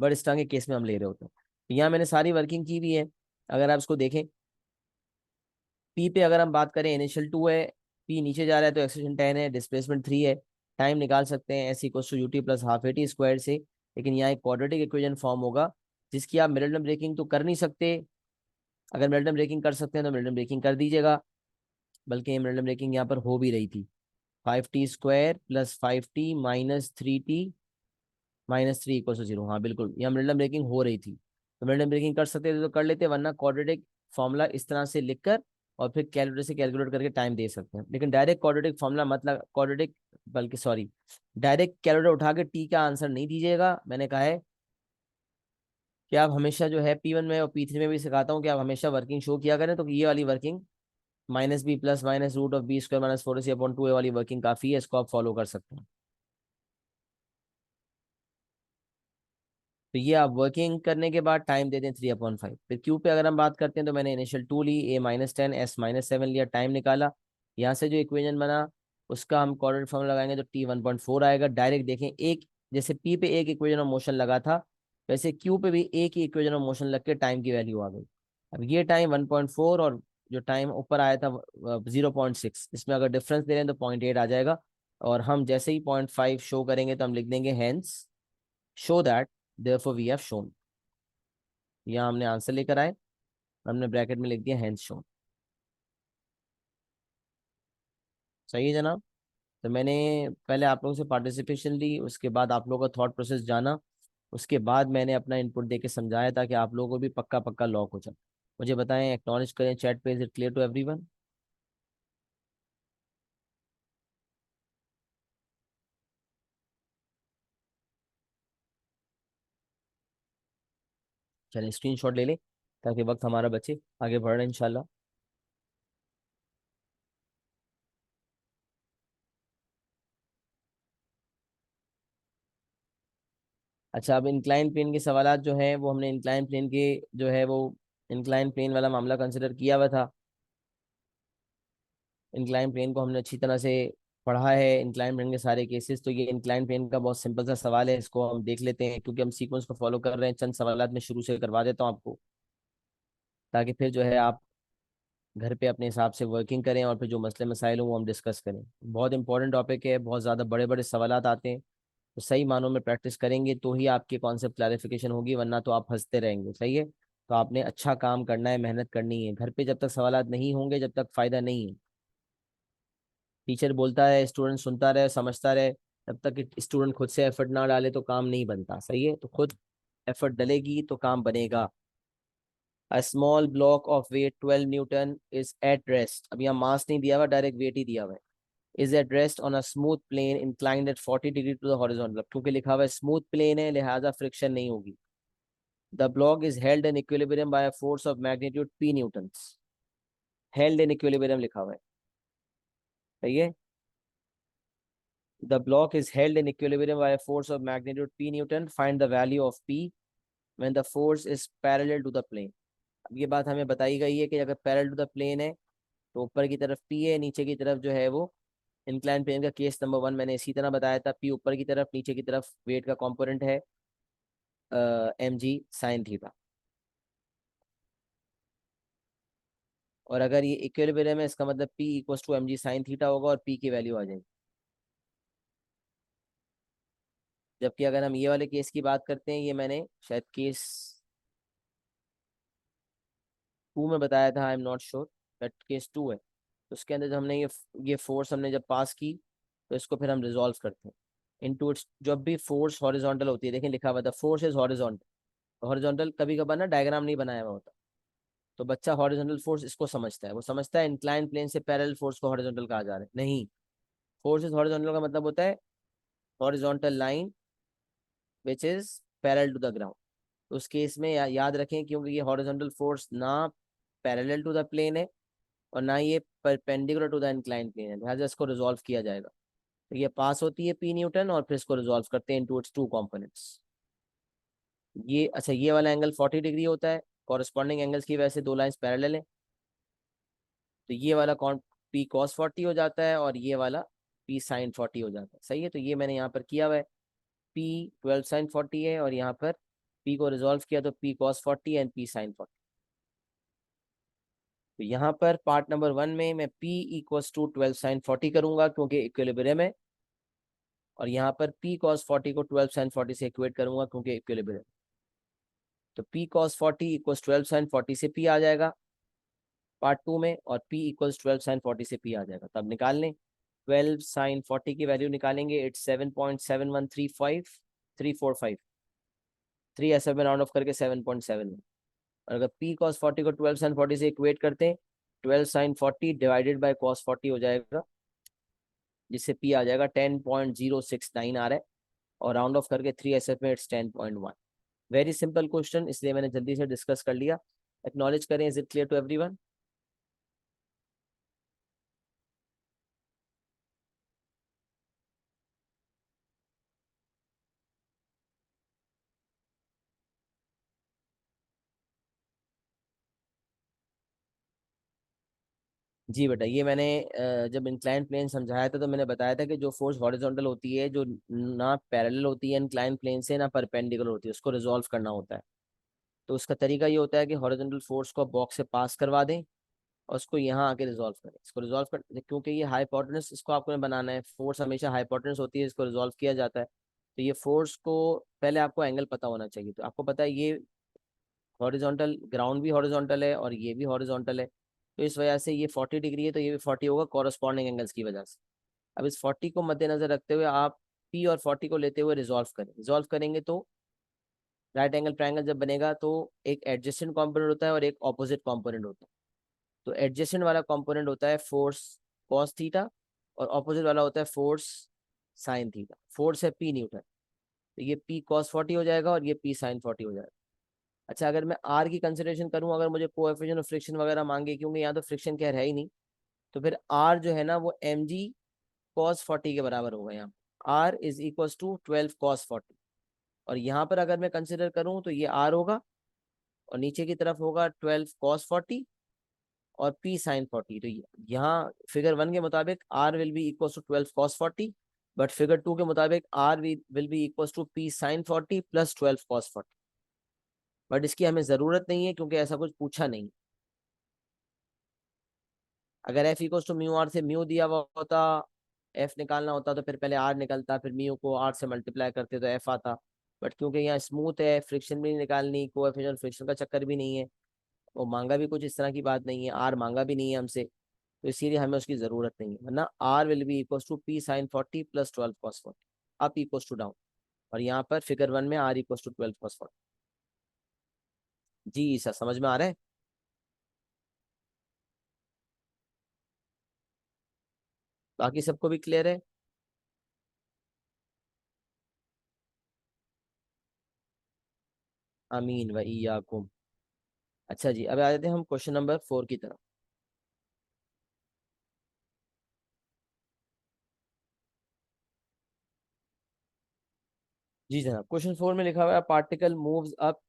बट इस तरह के केस में हम ले रहे होते हैं। तो यहाँ मैंने सारी वर्किंग की भी है, अगर आप इसको देखें पी पे अगर हम बात करें इनिशियल 2 है, पी नीचे जा रहा है तो एक्सेलरेशन 10 है, डिस्प्लेसमेंट 3 है, टाइम निकाल सकते हैं S equal to U T plus half A T square से, लेकिन यहाँ एक क्वाड्रेटिक इक्वेशन फॉर्म होगा जिसकी आप मिडल ब्रेकिंग तो कर नहीं सकते, अगर मिडल ब्रेकिंग कर सकते हैं तो मिडल ब्रेकिंग कर दीजिएगा, बल्कि मिडल ब्रेकिंग यहाँ पर हो भी रही थी 5t² plus 5t minus 3t minus 3 equal to 0, हाँ बिल्कुल यहाँ मिडल ब्रेकिंग हो रही थी, तो मिडल ब्रेकिंग कर सकते थे तो कर लेते, वरना क्वाड्रेटिक फॉर्मूला इस तरह से लिखकर और फिर कैलकुलेटर से कैलकुलेट करके टाइम दे सकते हैं, लेकिन डायरेक्ट क्वाड्रेटिक फॉर्मूला मतलब क्वाड्रेटिक बल्कि सॉरी डायरेक्ट कैलकुलेटर उठा के टी का आंसर नहीं दीजिएगा। मैंने कहा है कि आप हमेशा जो है P1 में और P3 में भी सिखाता हूँ कि आप हमेशा वर्किंग शो किया करें, तो ये वाली working -b plus minus root of B square minus 4ac/2a वाली वर्किंग काफी है, इसको आप फॉलो कर सकते हैं। तो ये आप वर्किंग करने के बाद टाइम दे दें 3/5। फिर क्यू पे अगर हम बात करते हैं तो मैंने इनिशियल 2 ली, A-10 S-7 लिया, टाइम निकाला, यहाँ से जो इक्वेशन बना उसका हम कोऑर्डिनेट फॉर्मूला लगाएंगे तो T 1.4 आएगा। डायरेक्ट देखें एक जैसे P पे एक इक्वेशन ऑफ मोशन लगा था वैसे Q पे भी एक ही इक्वेशन ऑफ मोशन लग के टाइम की वैल्यू आ गई। अब ये टाइम 1.4 और जो टाइम ऊपर आया था 0.6, इसमें अगर डिफरेंस दे रहे हैं तो 0.8 आ जाएगा, और हम जैसे ही 0.5 शो करेंगे तो हम लिख देंगे hence show that therefore we have shown। यहाँ हमने आंसर लेकर आए, हमने ब्रैकेट में लिख दिया हेंस शोन। सही है जनाब। तो मैंने पहले आप लोगों से पार्टिसिपेशन ली, उसके बाद आप लोगों का थॉट प्रोसेस जाना, उसके बाद मैंने अपना इनपुट दे के समझाया ताकि आप लोगों को भी पक्का पक्का लॉक हो जाए। मुझे बताएं, एक्नॉलेज करें चैट पे, is it clear to everyone? चलें स्क्रीनशॉट ले लें ताकि वक्त हमारा बचे, आगे बढ़ रहे हैं इंशाल्लाह। अच्छा, अब इंक्लाइन प्लेन के सवालात जो हैं वो हमने इंक्लाइन प्लेन के जो है वो इंक्लाइन प्लेन वाला मामला कंसिडर किया हुआ था। इंक्लाइन प्लेन को हमने अच्छी तरह से पढ़ा है, इंक्लाइन प्लेन के सारे केसेस। तो ये इंक्लाइन प्लेन का बहुत सिंपल सा सवाल है, इसको हम देख लेते हैं क्योंकि हम सीक्वेंस को फॉलो कर रहे हैं। चंद सवालात में शुरू से करवा देता हूँ आपको ताकि फिर जो है आप घर पे अपने हिसाब से वर्किंग करें और फिर जो मसले मसाइल हों वो हम डिस्कस करें। बहुत इंपॉर्टेंट टॉपिक है, बहुत ज़्यादा बड़े बड़े सवालात आते हैं, तो सही मानों में प्रैक्टिस करेंगे तो ही आपके कॉन्सेप्ट क्लैरिफिकेशन होगी, वरना तो आप हंसते रहेंगे। सही है, तो आपने अच्छा काम करना है, मेहनत करनी है। घर पे जब तक सवालात नहीं होंगे जब तक फ़ायदा नहीं है। टीचर बोलता है स्टूडेंट सुनता रहे समझता रहे, तब तक स्टूडेंट खुद से एफर्ट ना डाले तो काम नहीं बनता। सही है, तो खुद एफर्ट डलेगी तो काम बनेगा। A small block of weight 12 Newton is at rest, अब यहाँ मास नहीं दिया हुआ, डायरेक्ट वेट ही दिया हुआ है। is at rest on a smooth plane inclined at 40 degree to the horizontal, क्योंकि लिखा हुआ है स्मूथ प्लेन है लिहाजा फ्रिक्शन नहीं होगी। The block is held in equilibrium by a force of magnitude p newtons, held in equilibrium लिखा हुआ है। सही है, the block is held in equilibrium by a force of magnitude p newton, find the value of p when the force is parallel to the plane। अब ये बात हमें बताई गई है कि अगर पैरेलल टू द प्लेन है तो ऊपर की तरफ p है, नीचे की तरफ जो है वो इंक्लाइन प्लेन का केस नंबर 1 मैंने इसी तरह बताया था, p ऊपर की तरफ नीचे की तरफ वेट का कंपोनेंट है mg sin थीटा। और अगर ये इक्विलिब्रियम है इसका मतलब p equals to mg sin theta होगा और p की वैल्यू आ जाएगी। जबकि अगर हम ये वाले केस की बात करते हैं, ये मैंने शायद केस टू में बताया था, I am not sure, but case two है। तो उसके अंदर जब हमने ये फोर्स हमने जब पास की, तो इसको फिर हम रिजॉल्व करते हैं इनटू इट्स। जब भी फोर्स हॉरिजॉन्टल होती है, देखें लिखा हुआ था फोर्स इज हॉरिजॉन्टल। हॉरिजॉन्टल कभी कभार ना डायग्राम नहीं बनाया हुआ होता, तो बच्चा हॉरिजॉन्टल फोर्स इसको समझता है, वो समझता है इंक्लाइन प्लेन से पैरेलल फोर्स को हॉरिजॉन्टल कहा जा रहा है। नहीं, फोर्स इज हॉरिजॉन्टल का मतलब होता है horizontal line which is parallel to the ground. तो उस केस में याद रखें, क्योंकि ये हॉरिजॉन्टल फोर्स ना पैरेलल टू द प्लेन है और ना ये perpendicular to the incline plane है, लिहाजा इसको रिजॉल्व किया जाएगा। तो ये पास होती है पी न्यूटन और फिर इसको रिजॉल्व करते हैं इनटू इट्स टू कंपोनेंट्स। ये अच्छा, ये वाला एंगल 40 डिग्री होता है, कॉरेस्पॉन्डिंग एंगल्स की वजह से दो लाइंस पैरेलल है। तो ये वाला कौन पी कॉस 40 हो जाता है और ये वाला पी साइन 40 हो जाता है। सही है, तो ये मैंने यहाँ पर किया हुआ है, पी 12 साइन 40 है और यहाँ पर पी को रिजॉल्व किया तो P cos 40 and P sine 40। तो यहाँ पर पार्ट नंबर 1 में मैं P इक्वल्स टू 12 साइन 40 करूंगा क्योंकि इक्विलिब्रियम है, और यहाँ पर P cos 40 को 12 साइन 40 से इक्वेट करूंगा क्योंकि इक्विलिब्रियम। तो P cos 40 इक्वल्स 12 साइन 40 से P आ जाएगा पार्ट 2 में, और P इक्वल्स 12 साइन 40 से P आ जाएगा। तब निकाल लें, 12 साइन 40 की वैल्यू निकालेंगे, इट्स 7.7135345। 3 ऐसे में राउंड ऑफ करके 7.7। और अगर P cos 40 को 12 साइन 40 से इक्वेट करते हैं, 12 साइन 40 डिवाइडेड बाय cos 40 हो जाएगा, जिससे P आ जाएगा 10.069 आ रहा है, और राउंड ऑफ करके 3 ऐसे में इट्स 10.1। वेरी सिंपल क्वेश्चन, इसलिए मैंने जल्दी से डिस्कस कर लिया। एक्नॉलेज करें, is it clear to everyone? जी बेटा, ये मैंने जब इंक्लाइन प्लेन समझाया था तो मैंने बताया था कि जो फोर्स हॉरिजॉन्टल होती है, जो ना पैरेलल होती है इंक्लाइन प्लेन से ना परपेंडिकुलर होती है, उसको रिजॉल्व करना होता है। तो उसका तरीका ये होता है कि हॉरिजॉन्टल फोर्स को बॉक्स से पास करवा दें और उसको यहाँ आके रिजॉल्व करें। इसको रिजॉल्व कर, क्योंकि ये हाइपोटेनस इसको आपको बनाना है, फोर्स हमेशा हाइपोटेनस होती है, इसको रिजॉल्व किया जाता है। तो ये फोर्स को पहले आपको एंगल पता होना चाहिए। तो आपको पता है ये हॉरिजॉन्टल, ग्राउंड भी हॉरिजॉन्टल है और ये भी हॉरिजॉन्टल है, तो इस वजह से ये 40 डिग्री है, तो ये भी 40 होगा कॉरस्पॉन्डिंग एंगल्स की वजह से। अब इस 40 को मद्देनजर रखते हुए आप पी और 40 को लेते हुए रिजॉल्व करें। रिजॉल्व करेंगे तो राइट एंगल ट्रायंगल जब बनेगा तो एक एडजेसेंट कंपोनेंट होता है और एक ऑपोजिट कंपोनेंट होता है। तो एडजेसेंट वाला कंपोनेंट होता है फोर्स कॉस थीटा और ऑपोजिट वाला होता है फोर्स साइन थीटा। फोर्स है पी न्यूटन, तो ये पी कॉस 40 हो जाएगा और ये पी साइन 40 हो जाएगा। अच्छा, अगर मैं आर की कंसिडरेशन करूं, अगर मुझे कोएफिशिएंट ऑफ फ्रिक्शन वगैरह मांगे, क्योंकि यहाँ तो फ्रिक्शन कह है ही नहीं, तो फिर आर जो है ना वो एम जी कॉस 40 के बराबर होगा। यहाँ R is equal to 12 cos 40, और यहाँ पर अगर मैं कंसिडर करूँ तो ये आर होगा और नीचे की तरफ होगा 12 कॉस 40 और पी साइन 40। तो यहाँ फिगर 1 के मुताबिक R will be equal to 12 cos 40, but figure 2 के मुताबिक R will be equal to P sine 40 plus 12 cos 40। But इसकी हमें ज़रूरत नहीं है क्योंकि ऐसा कुछ पूछा नहीं। अगर F equal to mu R से म्यू दिया हुआ होता, एफ निकालना होता तो फिर पहले आर निकलता, फिर म्यू को आर से मल्टीप्लाई करते तो एफ आता। बट क्योंकि यहाँ स्मूथ है, फ्रिक्शन भी नहीं निकालनी, कोएफिशिएंट फ्रिक्शन का चक्कर भी नहीं है, वो मांगा भी कुछ इस तरह की बात नहीं है, आर मांगा भी नहीं है हमसे, तो इसीलिए हमें उसकी ज़रूरत नहीं है। वरना R will be equal to P sine 40 plus 12 cos 40, up equal to down. और यहाँ पर फिगर 1 में आर इक्वल टू 12 कॉस 40। जी सर, समझ में आ रहा है? बाकी सबको भी क्लियर है? आमीन व इय्याकुम। अच्छा जी, अब आ जाते हैं हम क्वेश्चन नंबर 4 की तरफ। जी जनाब, क्वेश्चन 4 में लिखा हुआ है particle moves up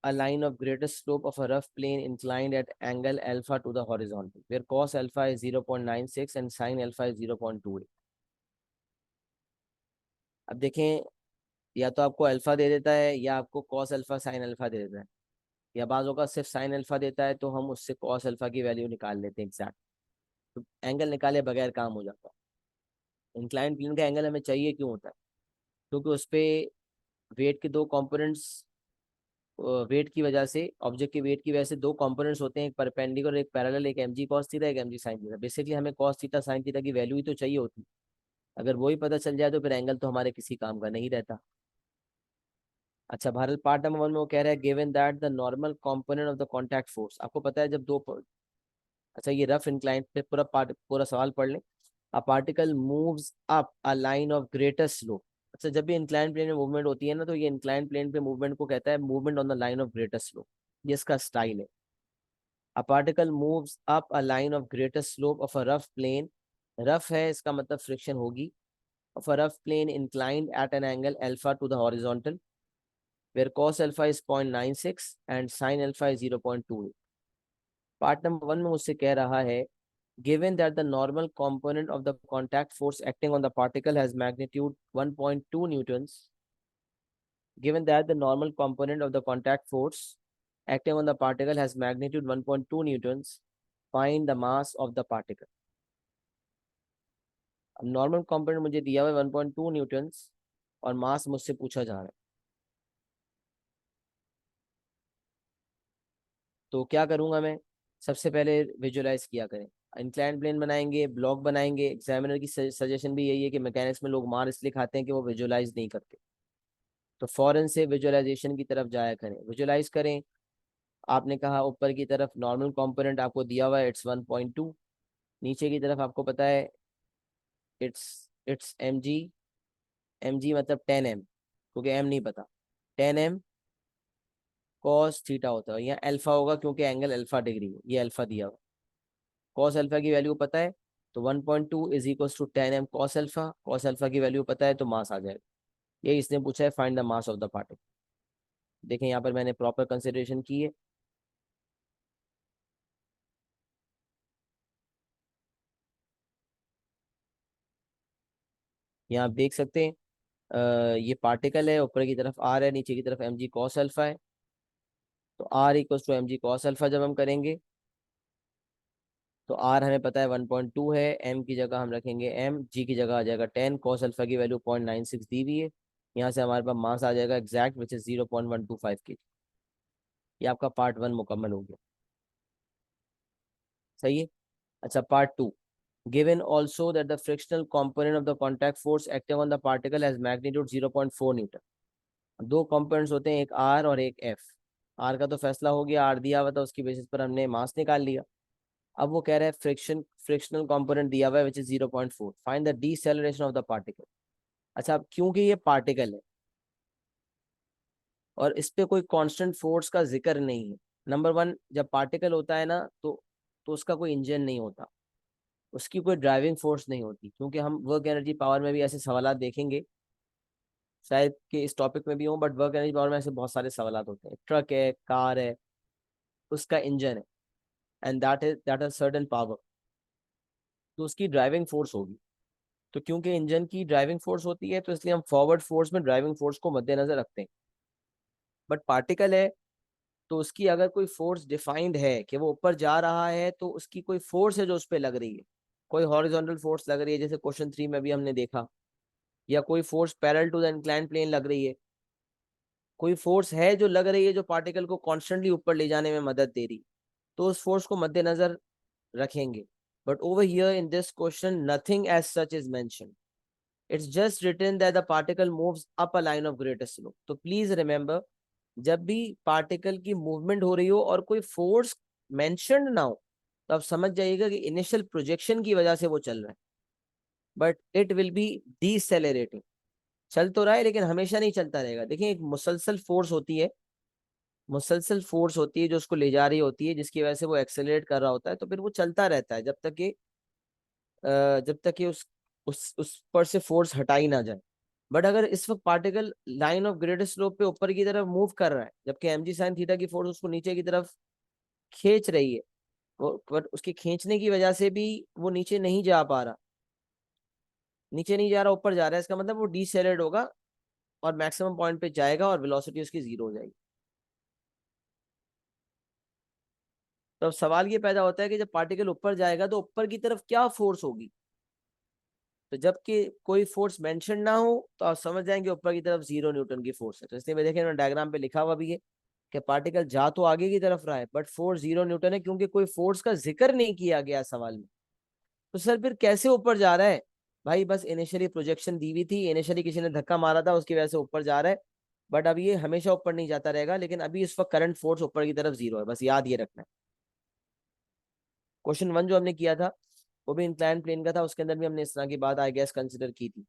a line of greatest slope of a rough plane inclined at angle alpha to the horizontal where cos alpha is 0.96 and sin alpha is 0.28। अब देखें, या तो आपको अल्फा दे देता है या आपको कॉस अल्फा साइन अल्फा दे देता है, या बाज़ों का सिर्फ साइन अल्फा देता है तो हम उससे कॉस अल्फा की वैल्यू निकाल लेते हैं एग्जैक्ट। तो एंगल निकाले बगैर काम हो जाता है। इंक्लाइन प्लेन का एंगल हमें चाहिए क्यों होता है? क्योंकि उस पर वेट के दो कंपोनेंट्स वेट की वजह से, ऑब्जेक्ट के वेट की वजह से दो कंपोनेंट्स होते हैं, एक परपेंडिकुलर एक पैरेलल, एक mg cos थीटा एक mg sin थीटा। बेसिकली हमें cos थीटा sin थीटा की वैल्यू ही तो चाहिए होती, अगर वही पता चल जाए तो फिर एंगल तो हमारे किसी काम का नहीं रहता। अच्छा भारत, पार्ट नंबर 1 में वो कह रहा है given that the normal component of the contact force, आपको पता है जब अच्छा ये रफ इंक्लाइन पे पूरा सवाल पढ़ लें। अ particle moves up a line of greater slope. अच्छा जब भी इंक्लाइन प्लेन में मूवमेंट होती है ना, तो ये इंक्लाइन प्लेन पे मूवमेंट को कहता है movement on the line of greater slope, ये इसका स्टाइल है। A particle moves up a line of greater slope of a rough plane, rough है इसका मतलब फ्रिक्शन होगी, of a rough plane inclined at an angle alpha to the horizontal, where cos alpha is 0.96 and sin alpha is 0.28। Part number 1 में मुझसे कह रहा है given that the normal component of the contact force acting on the particle has magnitude 1.2 newtons, given that the normal component of the contact force acting on the particle has magnitude 1.2 newtons, find the mass of the particle। अब normal component मुझे दिया हुआ है 1.2 Newton's और मास मुझसे पूछा जा रहा है, तो क्या करूंगा मैं, सबसे पहले विजुलाइज किया करें। इंक्लाइन प्लेन बनाएंगे, ब्लॉक बनाएंगे, एग्जामिनर की सजेशन भी यही है कि मैकेनिक्स में लोग मार इसलिए खाते हैं कि वो विजुलाइज नहीं करते, तो फौरन से विजुअलाइजेशन की तरफ जाया करें, विजुलाइज करें। आपने कहा ऊपर की तरफ नॉर्मल कंपोनेंट आपको दिया हुआ है इट्स 1.2, नीचे की तरफ आपको पता है इट्स इट्स mg, mg मतलब 10m, क्योंकि m नहीं पता, 10m cos थीटा होता है, यहाँ अल्फा होगा क्योंकि एंगल अल्फा डिग्री है, ये अल्फा दिया हुआ, cos अल्फा की वैल्यू पता है, तो 1.2 is equal to 10m cos alpha, cos alpha की वैल्यू पता है तो मास आ जाएगा। ये इसने पूछा है find the mass of the particle. देखें यहाँ पर मैंने प्रॉपर कंसिडरेशन की है। यहाँ आप देख सकते हैं ये पार्टिकल है, ऊपर की तरफ आर है, नीचे की तरफ mg cos अल्फा है, तो R equal to mg cos alpha जब हम करेंगे तो आर हमें पता है 1.2 है, m की जगह हम रखेंगे m, g की जगह आ जाएगा 10, cos अल्फा की वैल्यू 0.96 दी हुई है, यहाँ से हमारे पास मास आ जाएगा एग्जैक्ट विच इज 0.125 kg। ये आपका पार्ट 1 मुकम्मल हो गया, सही है। अच्छा part 2, given also that the frictional component of the contact force acting on the particle has magnitude 0.4 Newton. दो कंपोनेंट्स होते हैं, एक आर और एक एफ। आर का तो फैसला हो गया, आर दिया हुआ था, उसकी बेसिस पर हमने मास निकाल लिया। अब वो कह रहा है फ्रिक्शनल कंपोनेंट दिया हुआ है which is 0.4, find the deceleration of the particle. अच्छा अब क्योंकि ये पार्टिकल है और इस पे कोई कांस्टेंट फोर्स का जिक्र नहीं है, नंबर 1 जब पार्टिकल होता है ना तो उसका कोई इंजन नहीं होता, उसकी कोई ड्राइविंग फोर्स नहीं होती, क्योंकि हम वर्क एनर्जी पावर में भी ऐसे सवाल देखेंगे, शायद कि इस टॉपिक में भी हों, बट वर्क एनर्जी पावर में ऐसे बहुत सारे सवाल होते हैं। ट्रक है, कार है, उसका इंजन है and that is certain power, तो उसकी ड्राइविंग फोर्स होगी। तो क्योंकि इंजन की ड्राइविंग फोर्स होती है तो इसलिए हम फॉरवर्ड फोर्स में ड्राइविंग फोर्स को मद्देनजर रखते हैं। बट पार्टिकल है तो उसकी अगर कोई फोर्स डिफाइंड है कि वो ऊपर जा रहा है, तो उसकी कोई फोर्स है जो उस पर लग रही है, कोई हॉरिजॉन्टल फोर्स लग रही है जैसे क्वेश्चन 3 में भी हमने देखा, या कोई force parallel to the inclined plane लग रही है, कोई फोर्स है जो लग रही है जो पार्टिकल को कॉन्स्टेंटली ऊपर ले जाने में मदद दे रही, तो उस फोर्स को मद्देनजर रखेंगे। But over here in this question nothing as such is mention, it's just written that the particle moves up a line of greater slope. तो प्लीज रिमेंबर, जब भी पार्टिकल की मूवमेंट हो रही हो और कोई फोर्स मेंशन्ड ना हो, तो आप समझ जाइएगा कि इनिशियल प्रोजेक्शन की वजह से वो चल रहा है, बट इट विल बी डीसेलेरेटिंग। चल तो रहा है लेकिन हमेशा नहीं चलता रहेगा। देखिए एक मुसलसल फोर्स होती है, मुसलसल फोर्स होती है जो उसको ले जा रही होती है, जिसकी वजह से वो एक्सेलरेट कर रहा होता है, तो फिर वो चलता रहता है जब तक कि उस पर से फोर्स हटाई ना जाए। बट अगर इस वक्त particle line of greater slope पे ऊपर की तरफ मूव कर रहा है, जबकि mg sin थीटा की फोर्स उसको नीचे की तरफ खींच रही है, वो पर उसके खींचने की वजह से भी वो नीचे नहीं जा पा रहा, नीचे नहीं जा रहा ऊपर जा रहा है, इसका मतलब वो डीसेलेरेट होगा और मैक्सिमम पॉइंट पे जाएगा और वेलोसिटी उसकी 0 हो जाएगी। तो अब सवाल ये पैदा होता है कि जब पार्टिकल ऊपर जाएगा तो ऊपर की तरफ क्या फोर्स होगी, तो जबकि कोई फोर्स मेंशन ना हो तो आप समझ जाएंगे ऊपर की तरफ 0 न्यूटन की फोर्स है। तो इसलिए मैं देखें डायग्राम पे लिखा हुआ भी है कि कि पार्टिकल जा तो आगे की तरफ रहा है बट फोर्स 0 न्यूटन है, क्योंकि कोई फोर्स का जिक्र नहीं किया गया सवाल में। तो सर फिर कैसे ऊपर जा रहा है? भाई बस इनिशियली प्रोजेक्शन दी हुई थी, इनिशियली किसी ने धक्का मारा था, उसकी वजह से ऊपर जा रहा है, बट अब ये हमेशा ऊपर नहीं जाता रहेगा, लेकिन अभी इस वक्त करंट फोर्स ऊपर की तरफ 0 है, बस याद ये रखना है। क्वेश्चन 1 जो हमने किया था वो भी इंक्लाइन प्लेन का था, उसके अंदर भी हमने इस तरह की बात आई गेस कंसिडर की थी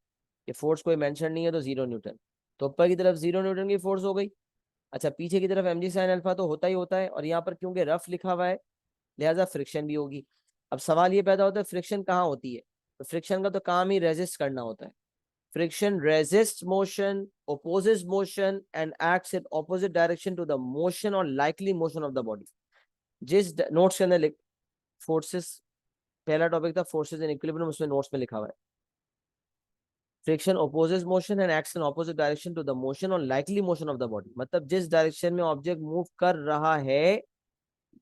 कि फोर्स कोई मेंशन नहीं है तो 0 न्यूटन, तो ऊपर की तरफ 0 न्यूटन की फोर्स हो गई। अच्छा, पीछे की तरफ mg sin अल्फा तो होता ही होता है, और यहाँ पर क्योंकि रफ लिखा हुआ है लिहाजा फ्रिक्शन भी होगी। अब सवाल ये पैदा होता है फ्रिक्शन कहाँ होती है? तो फ्रिक्शन का तो काम ही रेजिस्ट करना होता है। Friction resist motion, opposes motion and acts in opposite direction to the motion or likely motion of the body। जिस नोट्स के अंदर फोर्सेस, पहला टॉपिक था फोर्सेस इन इक्विलिब्रियम, उसमें नोट्स में लिखा हुआ है friction opposes motion and acts in opposite direction to the motion or likely motion of the body। मतलब जिस डायरेक्शन में ऑब्जेक्ट मूव कर रहा है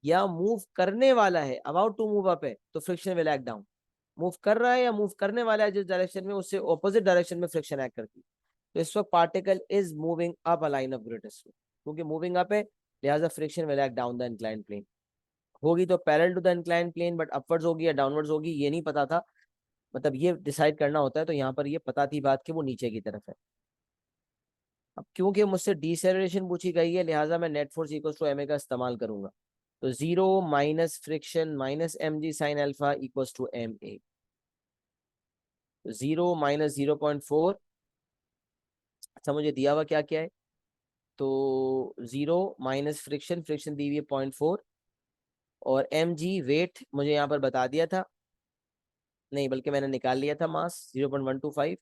या मूव करने वाला है, अबाउट टू मूव अप है, तो friction will act down. Move कर रहा है या मूव करने वाला है जिस डायरेक्शन में, उससे ऑपोजिट डायरेक्शन में फ्रिक्शन एक्ट करती है। तो इस वक्त particle is moving up a line of gravity, क्योंकि मूविंग अप है लिहाजा friction will act down the inclined plane. होगी तो parallel to the inclined plane, but upwards होगी या डाउनवर्ड्स होगी ये नहीं पता था, मतलब ये डिसाइड करना होता है, तो यहाँ पर ये पता थी बात कि वो नीचे की तरफ है। अब क्योंकि मुझसे डिसेलरेशन पूछी गई है लिहाजा मैं net force equals to M का इस्तेमाल करूंगा। तो 0 minus friction minus mg sin alpha equals to ma। 0 minus 0.4, अच्छा मुझे दिया हुआ क्या क्या है, तो 0 माइनस फ्रिक्शन, फ्रिक्शन दी हुई है 0.4, और mg वेट मुझे यहाँ पर बता दिया था, नहीं बल्कि मैंने निकाल लिया था मास 0.125,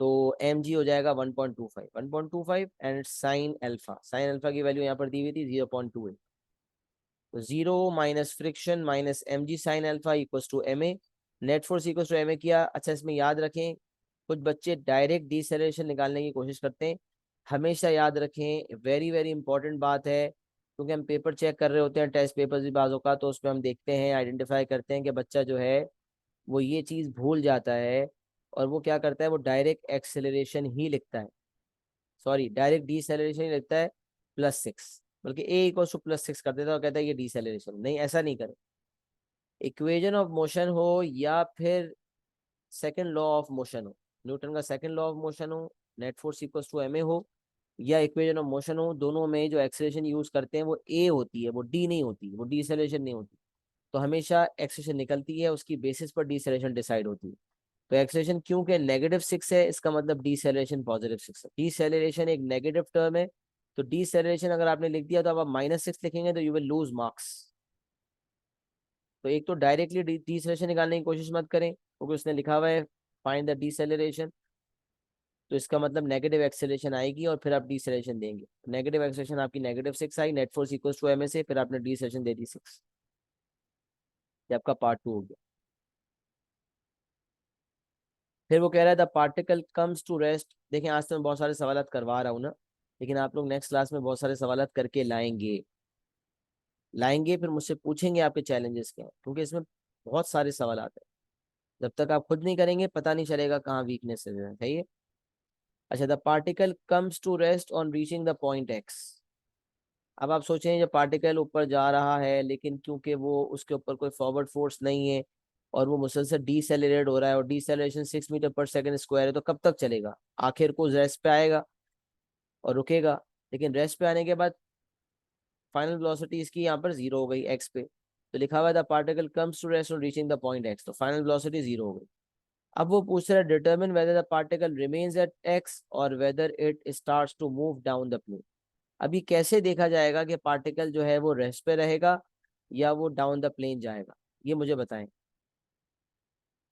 तो mg हो जाएगा 1.25 एंड साइन अल्फा की वैल्यू यहाँ पर दी हुई थी 0.28। तो 0 minus friction minus mg sine alpha equals to ma। Net force equals to ma किया। अच्छा इसमें याद रखें, कुछ बच्चे डायरेक्ट डिसेलरेशन निकालने की कोशिश करते हैं, हमेशा याद रखें, वेरी वेरी इंपॉर्टेंट बात है, क्योंकि हम पेपर चेक कर रहे होते हैं, टेस्ट पेपर भी बाजों का, तो उसमें हम देखते हैं, आइडेंटिफाई करते हैं कि बच्चा जो है वो ये चीज़ भूल जाता है, और वो क्या करता है, वो डायरेक्ट एक्सेलरेशन ही लिखता है, सॉरी डायरेक्ट डिसेलरेशन ही लिखता है +6, बल्कि a इक्वल टू +6 कर देता है और कहता है ये डिसेलरेशन। नहीं, ऐसा नहीं करें। इक्वेशन ऑफ मोशन हो या फिर सेकंड लॉ ऑफ मोशन हो, न्यूटन का सेकंड लॉ ऑफ मोशन हो, net force equals to ma हो, या इक्वेशन ऑफ मोशन हो, दोनों में जो एक्सेलरेशन यूज करते हैं वो a होती है, वो d नहीं होती, वो डिसेलरेशन नहीं होती। तो हमेशा एक्सेलरेशन निकलती है, उसकी बेसिस पर डिसेलरेशन डिसाइड होती है। तो एक्सेलरेशन क्योंकि -6 है, इसका मतलब डिसेलरेशन +6 है। डिसेलरेशन एक नेगेटिव टर्म है, तो डिसेलरेशन अगर आपने लिख दिया तो अब आप -6 लिखेंगे तो यू विल लूज मार्क्स। तो एक तो डायरेक्टली डिसेलरेशन निकालने की कोशिश मत करें, क्योंकि उसने लिखा हुआ है फाइंड द डिसेलरेशन, तो इसका मतलब नेगेटिव एक्सेलरेशन आएगी और फिर आप डिसेलरेशन देंगे। नेगेटिव एक्सेलरेशन आपकी -6 आई, net force equals to ma से, फिर आपने डिसेलरेशन दे दी 6। ये आपका पार्ट 2 हो गया। फिर वो कह रहा है the particle comes to rest. देखें आज तो मैं बहुत सारे सवाल करवा रहा हूँ ना, लेकिन आप लोग नेक्स्ट क्लास में बहुत सारे सवाल करके लाएंगे फिर मुझसे पूछेंगे आपके चैलेंजेस क्या है, क्योंकि इसमें बहुत सारे सवाल आते हैं। जब तक आप खुद नहीं करेंगे पता नहीं चलेगा कहाँ वीकनेस है, सही है। अच्छा, the particle comes to rest on reaching the point x। अब आप सोचें जब पार्टिकल ऊपर जा रहा है, लेकिन क्योंकि वो उसके ऊपर कोई फॉरवर्ड फोर्स नहीं है और वो मुसलसल डीसेलरेट हो रहा है, और डीसेलरेशन 6 मीटर पर सेकंड स्क्वायर है, तो कब तक चलेगा? आखिर को रेस्ट पे आएगा और रुकेगा, लेकिन रेस्ट पे आने के बाद फाइनल वेलोसिटी इसकी यहाँ पर 0 हो गई x पे, तो लिखा हुआ है the particle comes to rest on reaching the point x, तो फाइनल वेलोसिटी 0 हो गई। अब वो पूछ रहा है determine whether the particle remains at x और whether it starts to move down the plane. अभी कैसे देखा जाएगा कि पार्टिकल जो है वो रेस्ट पे रहेगा या वो डाउन द प्लेन जाएगा, ये मुझे बताएं।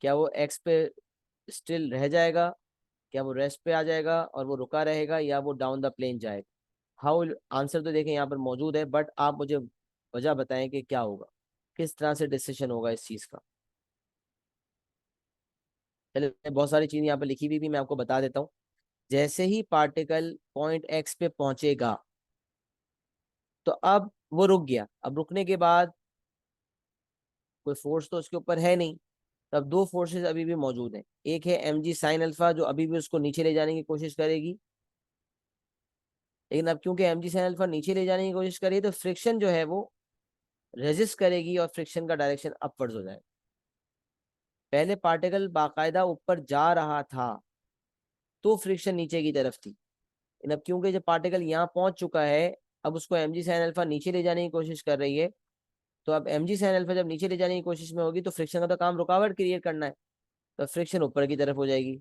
क्या वो एक्स पे स्टिल रह जाएगा, क्या वो रेस्ट पे आ जाएगा और वो रुका रहेगा, या वो डाउन द प्लेन जाएगा? हाउ, आंसर तो देखें यहाँ पर मौजूद है, बट आप मुझे वजह बताएं कि क्या होगा, किस तरह से डिसीजन होगा इस चीज़ का। चलिए बहुत सारी चीज़ यहाँ पर लिखी हुई भी मैं आपको बता देता हूँ। जैसे ही पार्टिकल पॉइंट एक्स पे पहुंचेगा तो अब वो रुक गया, अब रुकने के बाद कोई फोर्स तो उसके ऊपर है नहीं, तब दो फोर्सेस अभी भी मौजूद हैं। एक है mg sin अल्फा जो अभी भी उसको नीचे ले जाने की कोशिश करेगी, लेकिन अब क्योंकि एम जी साइन अल्फा नीचे ले जाने की कोशिश करी तो फ्रिक्शन जो है वो रेजिस्ट करेगी और फ्रिक्शन का डायरेक्शन अपवर्ड्स हो जाएगा। पहले पार्टिकल बाकायदा ऊपर जा रहा था तो फ्रिक्शन नीचे की तरफ थी, लेकिन अब क्योंकि जब पार्टिकल यहाँ पहुंच चुका है अब उसको एम जी साइन अल्फा नीचे ले जाने की कोशिश कर रही है, तो अब एम जी साइन अल्फा जब नीचे ले जाने की कोशिश में होगी तो फ्रिक्शन का तो काम रुकावट क्रिएट करना है, तो फ्रिक्शन ऊपर की तरफ हो जाएगी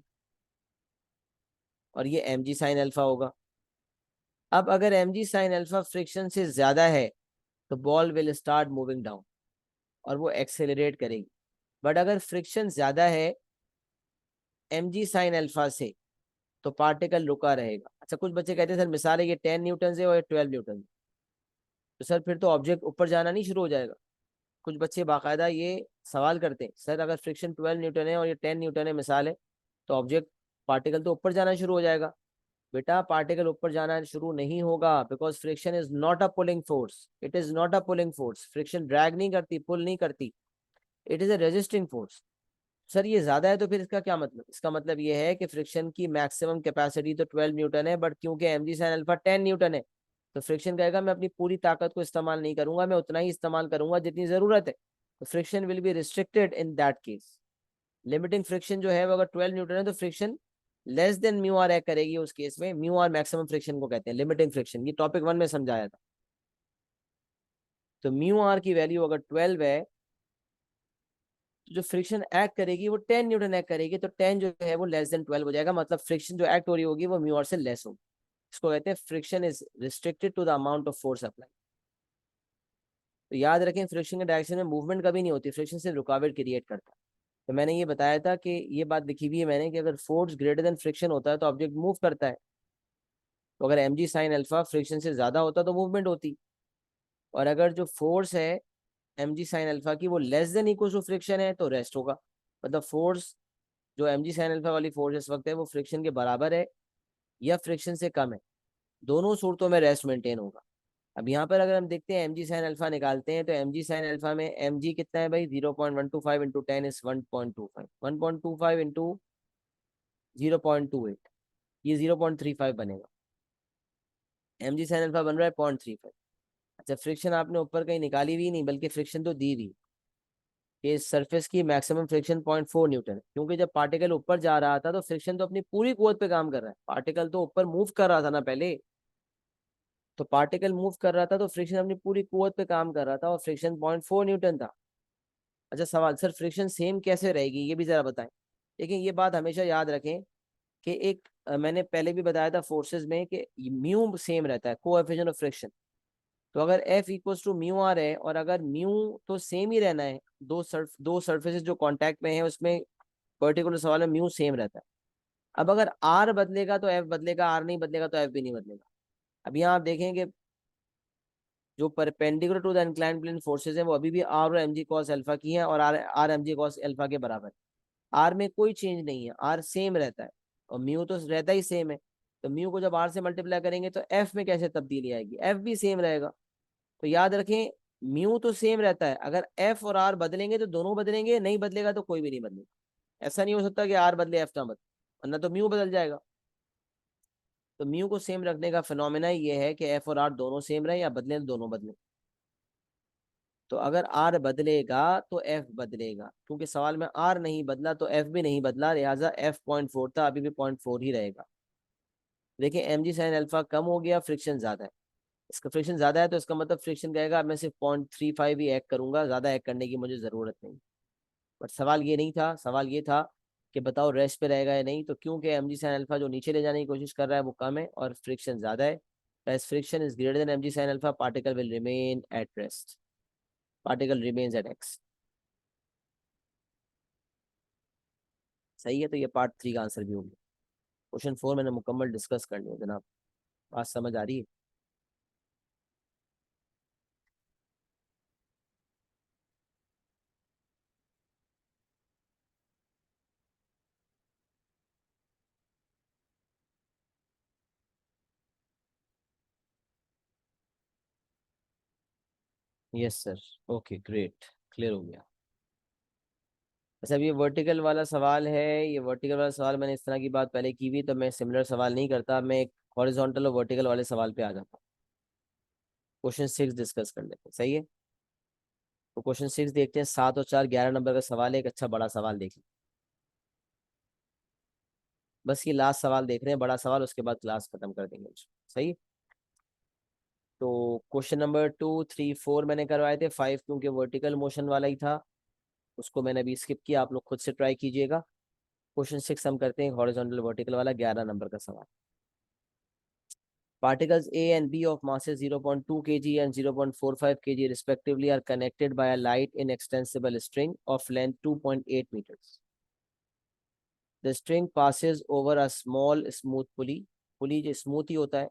और ये एम जी साइन अल्फा होगा। अब अगर M G sine alpha friction से ज्यादा है तो ball will start moving down और वो एक्सेलरेट करेगी। बट अगर फ्रिक्शन ज्यादा है एम जी साइन अल्फा से तो पार्टिकल रुका रहेगा। अच्छा, कुछ बच्चे कहते हैं सर मिसाल है ये 10 न्यूटन है और ये 12 न्यूटन, तो सर फिर तो ऑब्जेक्ट ऊपर जाना नहीं शुरू हो जाएगा। कुछ बच्चे बाकायदा ये सवाल करते हैं सर अगर फ्रिक्शन 12 न्यूटन है और ये 10 न्यूटन है मिसाल है तो ऑब्जेक्ट पार्टिकल तो ऊपर जाना शुरू हो जाएगा। बेटा पार्टिकल ऊपर जाना शुरू नहीं होगा, because friction is not a pulling force, it is not a pulling force. Friction drag नहीं करती, पुल नहीं करती, it is a resisting force. Sir ये ज्यादा है तो फिर इसका क्या मतलब? इसका मतलब ये है कि फ्रिक्शन की मैक्सिमम कैपेसिटी तो 12 न्यूटन है, बट क्योंकि M G sine alpha 10 Newton है तो फ्रिक्शन कहेगा मैं अपनी पूरी ताकत को इस्तेमाल नहीं करूंगा, मैं उतना ही इस्तेमाल करूंगा जितनी जरूरत है। तो friction will be restricted in that case. Limiting friction जो है वो अगर 12 न्यूटन है तो friction less than mu R act करेगी। उस केस में म्यू आर मैक्सिमम फ्रिक्शन को कहते हैं, लिमिटिंग फ्रिक्शन। ये टॉपिक 1 में समझाया था। तो म्यू आर की वैल्यू अगर 12 है तो जो फ्रिक्शन एक्ट करेगी वो 10 न्यूटन एक्ट करेगी, तो 10 जो है वो लेस देन 12 हो जाएगा, मतलब फ्रिक्शन जो एक्ट हो रही होगी वो म्यू आर से लेस होगी। इसको कहते हैं friction is restricted to the amount of force apply. तो याद रखें फ्रिक्शन के डायरेक्शन में मूवमेंट कभी नहीं होती, फ्रिक्शन सिर्फ रुकावट क्रिएट करता है। तो मैंने ये बताया था कि ये बात लिखी हुई है मैंने कि अगर फोर्स ग्रेटर देन फ्रिक्शन होता है तो ऑब्जेक्ट मूव करता है, तो अगर M G sine alpha friction से ज्यादा होता तो मूवमेंट होती, और अगर जो फोर्स है एम जी साइन अल्फा की वो less than equal to friction है तो रेस्ट होगा। मतलब फोर्स जो एम जी साइन अल्फा वाली फोर्स इस वक्त है वो फ्रिक्शन के बराबर है या फ्रिक्शन से कम है, दोनों सूरतों में रेस्ट मेंटेन होगा। अब यहाँ पर अगर हम देखते हैं एम जी साइन अल्फा निकालते हैं तो एम जी साइन अल्फा में एम जी कितना है भाई 0.125 इंटू 10 इज 1.25, 1.25 इंटू 0.28, ये 0.35 बनेगा। एम जी साइन अल्फा बन रहा है 0.35। अच्छा, फ्रिक्शन आपने ऊपर कहीं निकाली हुई नहीं बल्कि फ्रिक्शन तो दी हुई कि इस सरफेस की मैक्सिमम फ्रिक्शन 0.4 न्यूटन है, क्योंकि जब पार्टिकल ऊपर जा रहा था तो फ्रिक्शन तो अपनी पूरी कुवत पे काम कर रहा है। पार्टिकल तो ऊपर मूव कर रहा था ना पहले, तो पार्टिकल मूव कर रहा था तो फ्रिक्शन अपनी पूरी कुवत पे काम कर रहा था और फ्रिक्शन 0.4 न्यूटन था। अच्छा सवाल, सर फ्रिक्शन सेम कैसे रहेगी ये भी जरा बताएं। लेकिन ये बात हमेशा याद रखें कि एक मैंने पहले भी बताया था फोर्सेस में कि म्यू सेम रहता है, कोएफिशिएंट ऑफ फ्रिक्शन। तो अगर F equals to mu R है और अगर म्यू तो सेम ही रहना है, दो सरफेसेस जो कांटेक्ट में है उसमें पर्टिकुलर सवाल में म्यू सेम रहता है। अब अगर आर बदलेगा तो एफ बदलेगा, आर नहीं बदलेगा तो एफ भी नहीं बदलेगा। अब यहाँ आप देखेंगे जो perpendicular to the inclined plane forces है वो अभी भी आर और एम जी कॉस अल्फा की है और R R M G cos alpha के बराबर है। आर में कोई चेंज नहीं है, आर सेम रहता है और म्यू तो रहता ही सेम है। तो म्यू को जब आर से मल्टीप्लाई करेंगे तो एफ में कैसे तब्दीली आएगी? एफ भी सेम रहेगा। तो याद रखें म्यू तो सेम रहता है, अगर एफ और आर बदलेंगे तो दोनों बदलेंगे, नहीं बदलेगा तो कोई भी नहीं बदलेगा। ऐसा नहीं हो सकता कि आर बदले एफ ना बदले, वरना तो म्यू बदल जाएगा। तो म्यू को सेम रखने का फिनोमेना ये है कि एफ और आर दोनों सेम रहे या बदले तो दोनों बदले। तो अगर आर बदलेगा तो एफ बदलेगा, क्योंकि सवाल में आर नहीं बदला तो एफ भी नहीं बदला, लिहाजा एफ 0.4 था, अभी भी 0.4 ही रहेगा। देखिए एम जी साइन अल्फा कम हो गया, फ्रिक्शन ज्यादा है। इसका फ्रिक्शन ज्यादा है तो इसका मतलब फ्रिक्शन कहेगा मैं सिर्फ 0.35 ही एक्ट करूंगा, ज्यादा एक्ट करने की मुझे जरूरत नहीं। बट सवाल ये नहीं था, सवाल ये था कि बताओ रेस्ट पे रहेगा या नहीं। तो क्योंकि एम जी साइन अल्फा जो नीचे ले जाने की कोशिश कर रहा है वो कम है और फ्रिक्शन ज्यादा है, as friction is greater than M G sine alpha particle will remain at rest, particle remains at X. सही है, तो ये पार्ट 3 का आंसर भी हो गया। क्वेश्चन 4 मैंने मुकम्मल डिस्कस कर लिया जनाब, बात समझ आ रही है? Yes sir, okay great, clear हो गया। अच्छा अब ये वर्टिकल वाला सवाल है, ये वर्टिकल वाला सवाल मैंने इस तरह की बात पहले की हुई तो मैं सिमिलर सवाल नहीं करता। मैं एक हॉरिजॉन्टल और वर्टिकल वाले सवाल पे आ जाता हूँ। क्वेश्चन 6 डिस्कस कर लेते हैं, सही है। तो क्वेश्चन 6 देखते हैं, 7 और 4 11 नंबर का सवाल है, एक अच्छा बड़ा सवाल देख लें। बस ये लास्ट सवाल देख रहे हैं, बड़ा सवाल, उसके बाद क्लास खत्म कर देंगे सही है? तो क्वेश्चन नंबर 2 3 4 मैंने करवाए थे, 5 क्योंकि वर्टिकल मोशन वाला ही था, उसको मैंने अभी स्किप किया, आप लोग खुद से ट्राई कीजिएगा। क्वेश्चन 6 हम करते हैं हॉरिजॉन्टल वर्टिकल वाला, 11 नंबर का सवाल। Particles A and B of masses 0.2 kg and 0.45 kg respectively are connected by a light inextensible string of length 2.8 meters. The string passes over a small smooth pulley. पुली जो smooth ही होता है,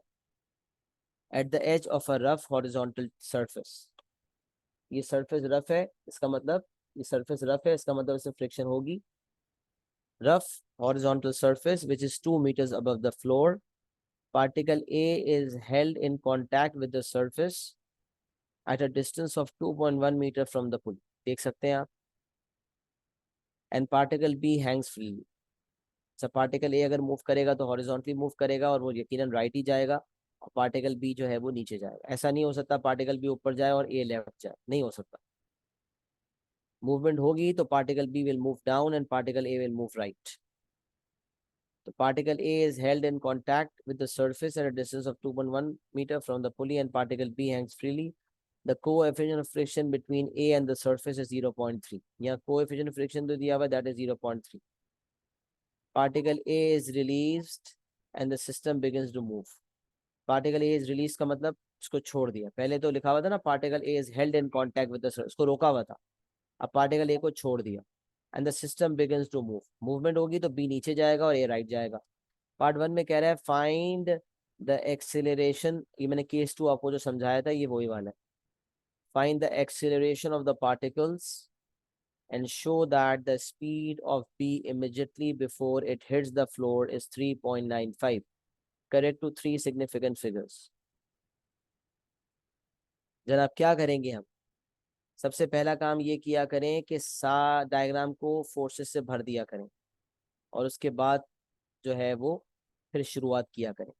at the edge of a rough horizontal surface. ये surface rough है, इसका मतलब ये surface rough है, इसका मतलब इसमें फ्रिक्शन होगी। Rough horizontal surface which is 2 meters above the floor. Particle A is held in contact with the surface at a distance of 2.1 meter from the pulley. देख सकते हैं आप। And particle B hangs freely. अच्छा, particle A अगर move करेगा तो horizontally move करेगा और वो यकीनन राइट ही जाएगा, और पार्टिकल बी जो है वो नीचे जाएगा। ऐसा नहीं हो सकता पार्टिकल बी ऊपर जाए और ए लेफ्ट जाए, नहीं हो सकता। मूवमेंट होगी तो particle B will move down and particle A will move right. तो particle A is held in contact with the surface at a distance of 2.1 metre from the pulley and particle B hangs freely. The coefficient of friction between A and the surface is 0.3. यहाँ coefficient of friction तो दिया हुआ, that is 0.3. Particle A is released and the system begins to move. Particle A is released का मतलब इसको छोड़ दिया। पहले तो लिखा हुआ था ना particle A is held in contact with the surface, इसको रोका हुआ था। अब पार्टिकल A को छोड़ दिया and the system begins to move. Movement होगी तो B नीचे जाएगा और A राइट जाएगा। पार्ट 1 में कह रहा है फाइंड द एक्सेलरेशन, ये मैंने केस 2 आपको जो समझाया था ये वही वाला है। Find the acceleration of the particles and show that the speed of B immediately before it hits the floor is 3.95. Correct to 3 significant figures. जनाब क्या करेंगे हम? सबसे पहला काम ये किया करें कि डायग्राम को फोर्सेस से भर दिया करें और उसके बाद जो है वो फिर शुरुआत किया करें।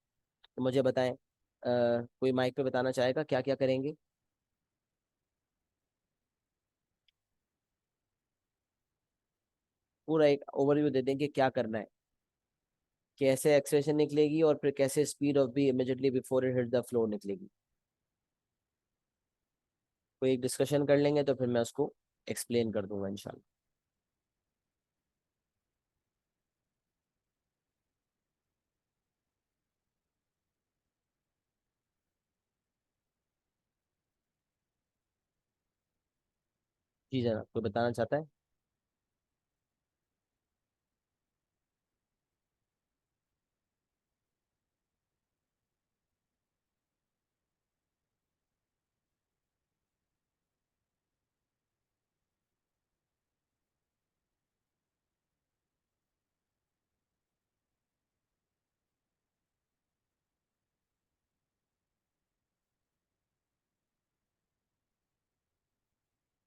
तो मुझे बताएं, कोई माइक पे बताना चाहेगा क्या क्या करेंगे? पूरा एक ओवरव्यू दे दें कि क्या करना है, कैसे एक्सेलेरेशन निकलेगी और फिर कैसे speed of B immediately before it hit the floor निकलेगी। कोई एक डिस्कशन कर लेंगे तो फिर मैं उसको एक्सप्लेन कर दूंगा इंशाल्लाह। जी जनाब, कोई बताना चाहता है?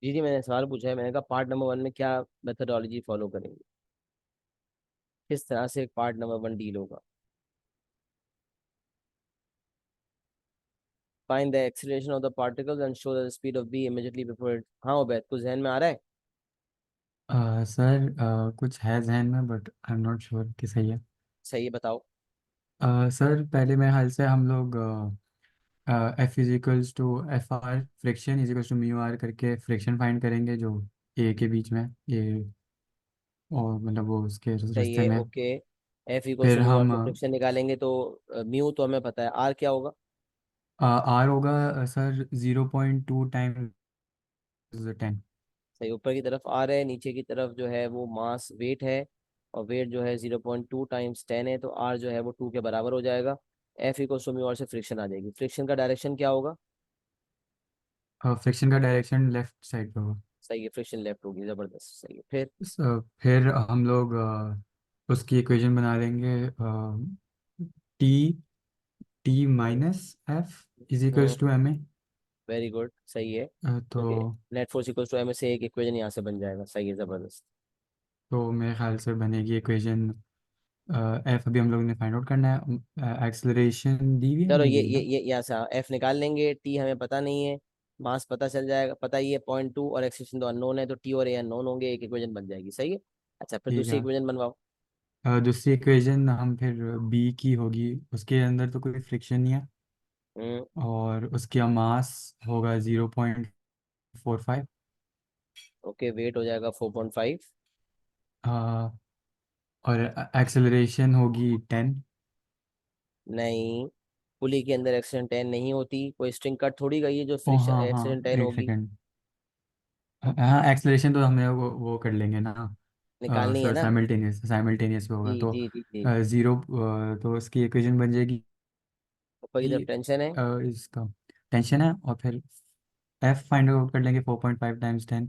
जी जी, मैंने सवाल पूछा है, मैंने कहा पार्ट नंबर 1 में क्या मेथडोलॉजी फॉलो करेंगे, किस तरह से पार्ट नंबर 1 डील होगा। Find the acceleration of the particles and show the speed of B immediately before it. हाँ उबैद, कुछ जहन में आ रहा है? सर कुछ है जहन में but I am not sure कि सही है। सही है, बताओ। सर पहले मेरे ख्याल से हम लोग F is equals to F R friction is equals to mu R करके फ्रिक्शन फाइंड करेंगे जो ए के बीच में ये, और मतलब वो उसके सही रास्ते है, में। ओके। एफ इक्वल्स फिर टू म्यू आर हम से फ्रिक्शन निकालेंगे तो म्यू तो हमें पता है, आर क्या होगा? आर होगा सर 0.2 टाइम्स 10। सही, ऊपर की तरफ आर है, नीचे की तरफ जो है वो मास वेट है, और वेट जो है 0.2 टाइम्स 10 है, तो आर जो है वो 2 के बराबर हो जाएगा। F equals to mu R से फ्रिक्शन आ जाएगी। फ्रिक्शन का डायरेक्शन क्या होगा? फ्रिक्शन का डायरेक्शन लेफ्ट साइड पे होगा। सही है, फ्रिक्शन लेफ्ट होगी, जबरदस्त, सही है। फिर फिर हम लोग उसकी इक्वेशन बना लेंगे, T T minus F is equals to M A. Very good, सही है। तो क्योंकि net force equals to M से एक इक्वेशन यहाँ से बन जाएगा, सही है, जबरदस्त। तो मेरे ख्याल से बनेगी इक्वेशन एफ अभी हम लोग ने फाइंड आउट करना है। एक्सेलरेशन दी हुई है, चलो नहीं दी हुई ना? ये यहाँ से एफ निकाल लेंगे, टी हमें पता नहीं है, मास पता चल जाएगा, पता ही है 0.2, और एक्सेलेरेशन तो अननोन है, तो टी और ए अननोन होंगे, एक इक्वेशन बन जाएगी। सही है। अच्छा, फिर ठीक दूसरी है। इक्वेशन बनवाओ। दूसरी इक्वेशन हम फिर बी की होगी, उसके अंदर तो कोई फ्रिक्शन नहीं है, हम्म। और उसका मास होगा 0.45। ओके, वेट हो जाएगा 4.5। और एक्सेलरेशन होगी 10। नहीं, पुली के अंदर एक्सीडेंट 10 नहीं होती, कोई स्ट्रिंग कट थोड़ी गई है जो ओ फ्रिक्शन हाँ हाँ, एक्सीडेंट 10 एक होगी। सेकेंड। हाँ, एक्सेलरेशन तो हमें वो कर लेंगे ना। निकालनी है सर ना। साइमल्टेनियस साइमल्टेनियस जी होगा तो जी जी जी। ज़ीरो। तो उसकी इक्वेशन बन जाएगी ऊपर की कि तरफ टेंशन है। इसका टेंशन है, और फिर एफ फाइंड आउट कर लेंगे 4.5 टाइम्स 10।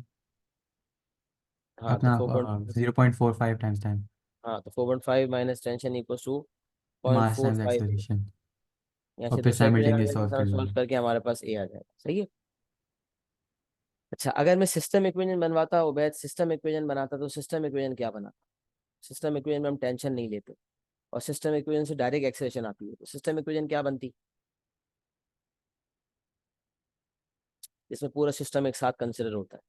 हाँ तो अपना 0.45 टाइम्स 10 हाँ तो 4.5 minus tension equal two point mass four times five acceleration. यहाँ और से फिर दूसरा इक्वेशन आ साइमल्टेनियस जाएगा, सॉल्व कर सॉल्व लेंगे। करके हमारे पास ए आ जाएगा। सही है। अच्छा, अगर मैं सिस्टम इक्वेशन बनवाता, उबैद सिस्टम इक्वेशन बनाता, तो सिस्टम इक्वेशन क्या बना? सिस्टम इक्वेशन में हम टेंशन नहीं लेते, और सिस्टम इक्वेशन से डायरेक्ट एक्सेलेरेशन आती है, तो सिस्टम इक्वेशन क्या बनती? जिसमें पूरा सिस्टम एक साथ कंसिडर होता है।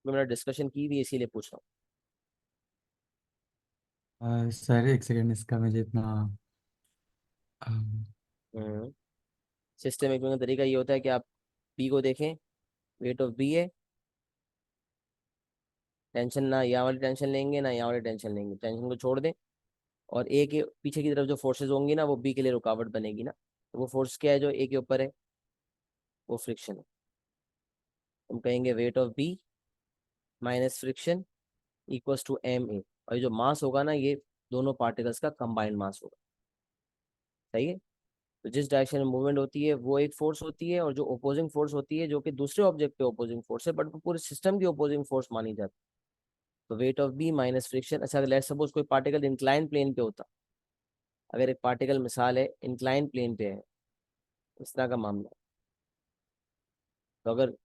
तो मैंने डिस्कशन की भी इसीलिए पूछ रहा सर एक सेकेंड, इसका मुझे इतना अम, हूँ। सिस्टम इक्वेशन का तरीका ये होता है कि आप बी को देखें, वेट ऑफ बी है, टेंशन ना यहाँ वाली टेंशन लेंगे ना यहाँ वाली टेंशन लेंगे, टेंशन को छोड़ दें, और ए के पीछे की तरफ जो फोर्सेज होंगी ना, वो बी के लिए रुकावट बनेगी ना, तो वो फोर्स क्या है जो ए के ऊपर है? वो फ्रिक्शन है। हम कहेंगे weight of B minus friction equals to M A, और ये जो मास होगा ना, ये दोनों पार्टिकल्स का कंबाइंड मास होगा। सही है। तो जिस डायरेक्शन में मूवमेंट होती है वो एक फोर्स होती है, और जो ओपोजिंग फोर्स होती है जो कि दूसरे ऑब्जेक्ट पे ओपोजिंग फोर्स है, बट वो पूरे सिस्टम की ओपोजिंग फोर्स मानी जाती है। तो weight of B minus friction. अच्छा, अगर लेट्स सपोज कोई पार्टिकल इंक्लाइन प्लेन पे होता, अगर एक पार्टिकल मिसाल है इंक्लाइन प्लेन पे है, इस तरह का मामला, तो अगर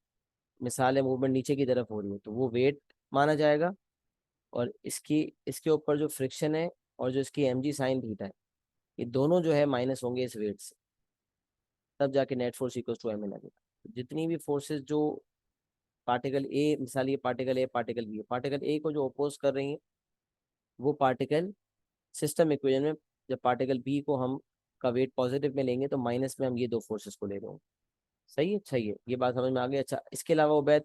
मिसाल है मूवमेंट नीचे की तरफ हो रही है, तो वो वेट माना जाएगा, और इसकी इसके ऊपर जो फ्रिक्शन है और जो इसकी एम जी साइन थीटा है, ये दोनों जो है माइनस होंगे इस वेट से, तब जाके net force equal to M A लगेगा। जितनी भी फोर्सेस जो पार्टिकल ए, मिसाल ये particle A, particle B, particle A को जो अपोज कर रही है, वो पार्टिकल सिस्टम इक्वेशन में, जब पार्टिकल बी को हम का वेट पॉजिटिव में लेंगे, तो माइनस में हम ये दो फोर्सेस को ले रहे होंगे। सही है। सही है, ये बात समझ में आ गई। अच्छा, इसके अलावा उबैद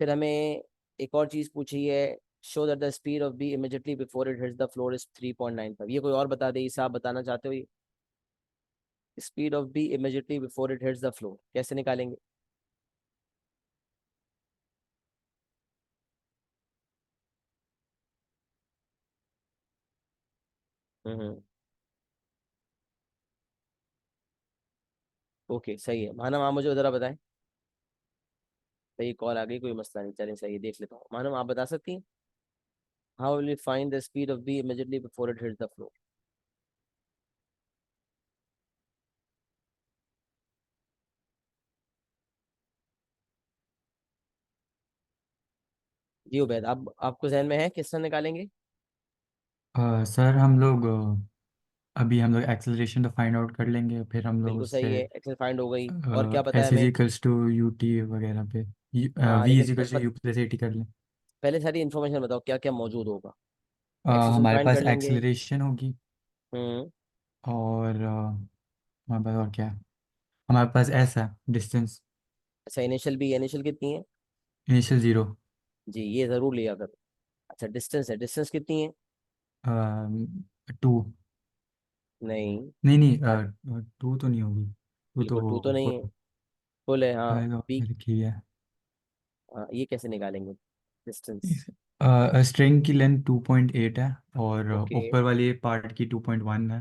फिर हमें एक और चीज पूछी है, show that the speed of B immediately before it hits the floor is 3.95। ये कोई और बता दे, इसे आप बताना चाहते हो? ये speed of B immediately before it hits the floor कैसे निकालेंगे? हम्म। ओके, सही है। मानव आप मुझे जरा बताएं। सही, कॉल आ गई, कोई मसला नहीं, चलें, सही है, देख लेता हूँ। मानव आप बता सकती हैं, how will you find the speed of B immediately before it hits the floor? जी उबैद, आप आपको जहन में है किस तरह निकालेंगे? सर हम लोग अभी हम लोग एक्सेलरेशन तो फाइंड आउट कर लेंगे, फिर हम लोग बिल्कुल सही उससे है, एक्सेल फाइंड हो गई, और क्या पता है एस हमें? इजिकल्स टू यू टी वगैरह पे, हाँ वी लेकिन equals to U plus A T कर लें। पहले सारी इन्फॉर्मेशन बताओ क्या क्या मौजूद होगा। एक्सेलेरेशन हमारे फाइंड कर पास लेंगे। एक्सेलरेशन होगी, हम्म। और हमारे पास और क्या है? हमारे पास एस है, डिस्टेंस, अच्छा, इनिशियल भी, इनिशियल कितनी है? Initial zero. जी, ये जरूर लिया करो। अच्छा, डिस्टेंस है, डिस्टेंस कितनी है? 2। नहीं। नहीं नहीं, हाँ, 2 तो नहीं होगी, 2 तो बिल्कुल टू तो वो नहीं है, फुल फुल है हाँ। बी, लिखी है। हाँ, ये कैसे निकालेंगे डिस्टेंस? स्ट्रिंग की लेंथ 2.8 है, और ओके। ऊपर वाली पार्ट की 2.1 है,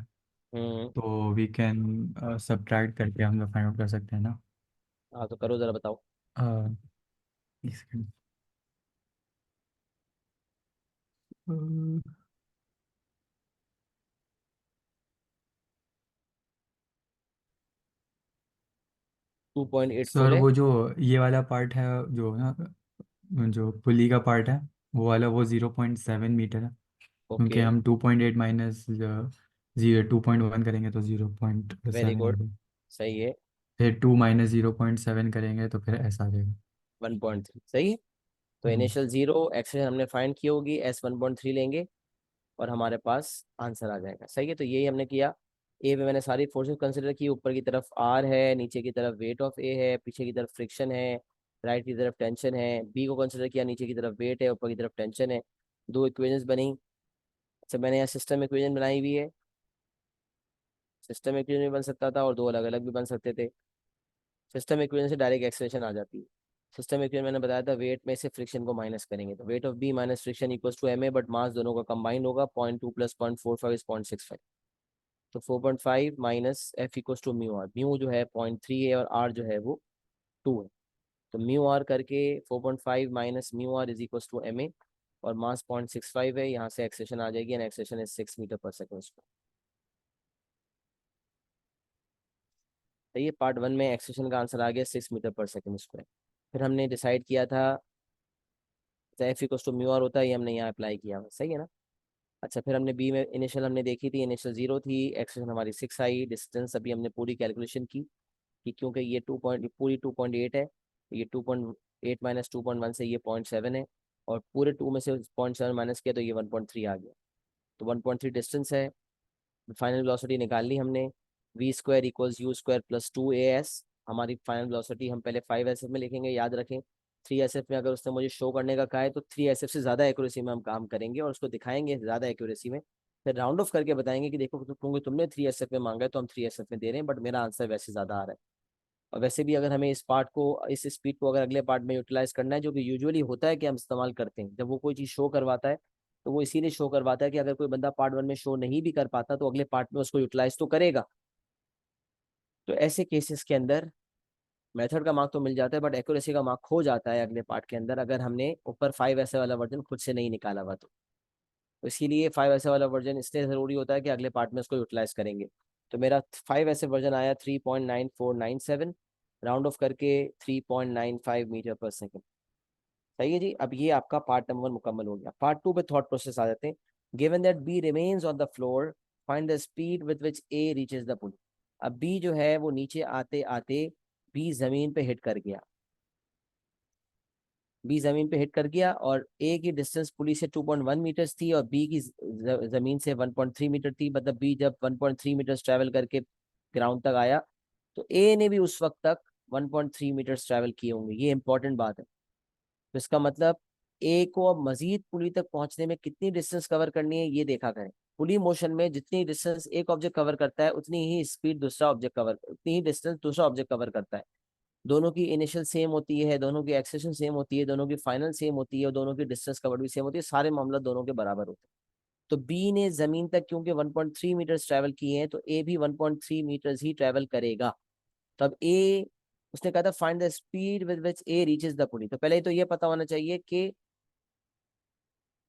हम्म। तो वी कैन सब्ट्रैक्ट करके हम लोग फाइंड आउट कर सकते हैं ना। हाँ तो करो जरा बताओ। अ, एक सेकंड। 2.8 सर फुल है। वो जो ये वाला पार्ट है, जो ना, जो पुली का पार्ट है, वो वाला वो 0.7 मीटर है, क्योंकि ओके, हम 2.8 माइनस 2.1 करेंगे तो वेरी 0.7 हो गुड, जाएगा। सही है। फिर 2 माइनस 0.7 करेंगे तो फिर ऐसा आ जाएगा। 1.3 सही है। तो हम्म, इनिशियल जीरो एक्सेशन हमने फाइंड की होगी, एस 1.3 लेंगे और हमारे पास आंसर आ जाएगा। सही है, तो यही हमने किया। ए में मैंने सारी फोर्सेस कंसिडर की, ऊपर की तरफ आर है, नीचे की तरफ वेट ऑफ ए है, पीछे की तरफ फ्रिक्शन है, राइट की तरफ टेंशन है। बी को कंसिडर किया, नीचे की तरफ वेट है, ऊपर की तरफ टेंशन है। दो इक्वेशंस बनी। अच्छा, मैंने यहाँ सिस्टम इक्वेशन बनाई हुई है। सिस्टम इक्वेशन भी बन सकता था और दो अलग अलग भी बन सकते थे। सिस्टम इक्वेशन से डायरेक्ट एक्सप्रेशन आ जाती है। सिस्टम इक्वेशन मैंने बताया था, वेट में से फ्रिक्शन को माइनस करेंगे तो weight of B minus friction equals to M A, but mass दोनों का कंबाइंड होगा। 0.2 प्लस 0.45 इज 0.65। तो 4.5 minus F equals to mu R. Mu जो है 0.3 है और आर जो है वो 2 है। तो म्यू आर करके 4.5 minus mu R is equals to M A, और मास 0.65 है। यहाँ से एक्सेशन आ जाएगी, and acceleration is 6 meter per second square. तो ये पार्ट वन में एक्सेशन का आंसर आ गया 6 मीटर पर सेकेंड स्क्वायर। फिर हमने डिसाइड किया था F equals to mu R होता है, ये हमने यहाँ अप्लाई किया हुआ, सही है ना। अच्छा, फिर हमने बी में इनिशियल हमने देखी थी, इनिशियल 0 थी, एक्सेशन हमारी 6 आई। डिस्टेंस अभी हमने पूरी कैलकुलेशन की कि क्योंकि ये 2 पॉइंट पूरी 2.8 है, तो ये 2.8 माइनस 2.1 से ये 0.7 है, और पूरे 2 में से 0.7 माइनस किया तो ये 1.3 आ गया। तो 1.3 डिस्टेंस है। फाइनल वेलोसिटी निकाल ली हमने। V square equals U square plus 2 AS। हमारी फाइनल वेलोसिटी हम पहले 5SF में लिखेंगे, याद रखें। 3SF में अगर उसने मुझे शो करने का कहा है तो 3SF से ज़्यादा एक्यूरेसी में हम काम करेंगे और उसको दिखाएंगे ज़्यादा एक्यूरेसी में। फिर राउंड ऑफ करके बताएंगे कि देखो क्योंकि तुमने 3SF में मांगा है तो हम 3SF में दे रहे हैं, बट मेरा आंसर वैसे ज़्यादा आ रहा है। और वैसे भी अगर हमें इस पार्ट को, इस स्पीड को अगर अगले पार्ट में यूटिलाइज करना है, जो कि यूजुअली होता है कि हम इस्तेमाल करते हैं जब वो कोई चीज़ शो करवाता है, तो वो इसीलिए शो करवाता है कि अगर कोई बंदा पार्ट वन में शो नहीं भी कर पाता तो अगले पार्ट में उसको यूटिलाइज तो करेगा। तो ऐसे केसेस के अंदर मेथड का मार्क तो मिल जाता है, बट एक्यूरेसी का मार्क खो जाता है अगले पार्ट के अंदर, अगर हमने ऊपर 5 ऐसे वाला वर्जन खुद से नहीं निकाला हुआ तो इसीलिए 5 ऐसे वाला वर्जन इसलिए ज़रूरी होता है कि अगले पार्ट में उसको यूटिलाइज करेंगे। तो मेरा 5 ऐसे वर्जन आया 3.9497, राउंड ऑफ करके 3.95 मीटर पर सेकेंड। सही है जी। अब ये आपका पार्ट नंबर 1 मुकम्मल हो गया। पार्ट 2 पे थॉट प्रोसेस आ जाते हैं। Given that B remains on the floor, find the speed with which A reaches the pulley. अब बी जो है वो नीचे आते आते बी जमीन पे हिट कर गया। बी जमीन पे हिट कर गया और ए की डिस्टेंस पुली से 2.1 मीटर्स थी और बी की जमीन से 1.3 मीटर थी। मतलब बी जब 1.3 मीटर्स ट्रैवल करके ग्राउंड तक आया तो ए ने भी उस वक्त तक 1.3 मीटर्स ट्रैवल किए होंगे। ये इंपॉर्टेंट बात है। तो इसका मतलब ए को अब मजीद पुली तक पहुंचने में कितनी डिस्टेंस कवर करनी है ये देखा करें। पुली मोशन में जितनी डिस्टेंस एक ऑब्जेक्ट कवर करता है उतनी ही स्पीड दूसरा ऑब्जेक्ट कवर, उतनी ही डिस्टेंस दूसरा ऑब्जेक्ट कवर करता है। दोनों की इनिशियल सेम होती है, दोनों की एक्सेशन सेम होती है, दोनों की फाइनल सेम होती है, और दोनों की डिस्टेंस कवर्ड भी सेम होती है। सारे मामला दोनों के बराबर होते हैं। तो बी ने जमीन तक क्योंकि 1.3 मीटर्स ट्रैवल किए हैं तो ए भी 1.3 मीटर्स ही ट्रैवल करेगा। तब ए, उसने कहा था find the speed with which A reaches the पुली, तो पहले तो ये पता होना चाहिए कि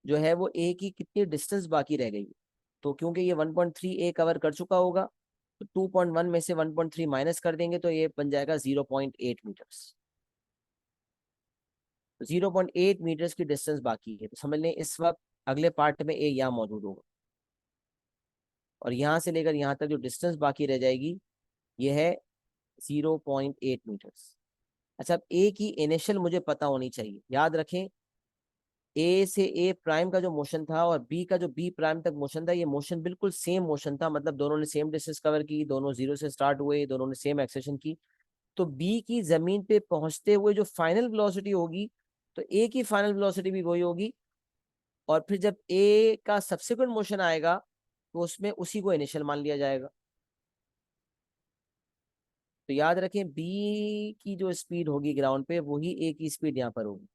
जो है वो ए की कितनी डिस्टेंस बाकी रह गई। तो क्योंकि ये 1.3 ए कवर कर चुका होगा तो 2.1 में से 1.3 माइनस कर देंगे तो ये बन जाएगा 0.8 मीटर्स। 0.8 मीटर्स की डिस्टेंस बाकी है। तो समझ लें इस वक्त अगले पार्ट में ए यहाँ मौजूद होगा और यहाँ से लेकर यहाँ तक जो डिस्टेंस बाकी रह जाएगी ये है 0.8 मीटर्स। अच्छा, अब ए की इनिशियल मुझे पता होनी चाहिए। याद रखें, ए से ए प्राइम का जो मोशन था और बी का जो बी प्राइम तक मोशन था, ये मोशन बिल्कुल सेम मोशन था। मतलब दोनों ने सेम डिस्टेंस कवर की, दोनों जीरो से स्टार्ट हुए, दोनों ने सेम एक्सेशन की। तो बी की जमीन पे पहुंचते हुए जो फाइनल वेलोसिटी होगी तो ए की फाइनल वेलोसिटी भी वही होगी। और फिर जब ए का सब्सिक्वेंट मोशन आएगा तो उसमें उसी को इनिशियल मान लिया जाएगा। तो याद रखें बी की जो स्पीड होगी ग्राउंड पे वही ए की स्पीड यहाँ पर होगी।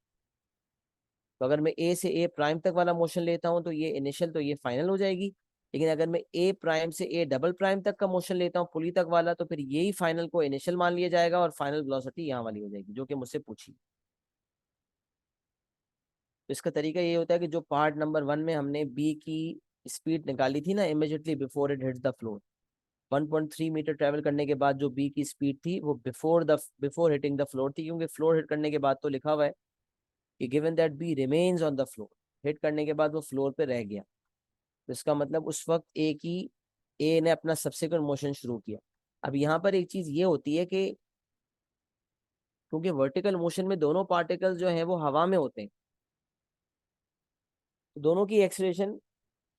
तो अगर मैं ए से ए प्राइम तक वाला मोशन लेता हूँ तो ये इनिशियल तो ये फाइनल हो जाएगी। लेकिन अगर मैं ए प्राइम से ए डबल प्राइम तक का मोशन लेता हूँ पुली तक वाला तो फिर यही फाइनल को इनिशियल मान लिया जाएगा और फाइनल वेलोसिटी यहाँ वाली हो जाएगी जो कि मुझसे पूछी। तो इसका तरीका ये होता है कि जो पार्ट नंबर 1 में हमने बी की स्पीड निकाली थी ना immediately before it hits the floor, 1.3 meter travel करने के बाद जो बी की स्पीड थी वो बिफोर हिटिंग द फ्लोर थी। क्योंकि फ्लोर हिट करने के बाद तो लिखा हुआ है कि given that B remains on the floor, hit करने के बाद वो फ्लोर पे रह गया, तो इसका मतलब उस वक्त ए ने अपना सब्सिक्वेंट मोशन शुरू किया। अब यहाँ पर एक चीज ये होती है कि क्योंकि वर्टिकल मोशन में दोनों पार्टिकल्स जो हैं वो हवा में होते हैं, तो दोनों की एक्सेलरेशन,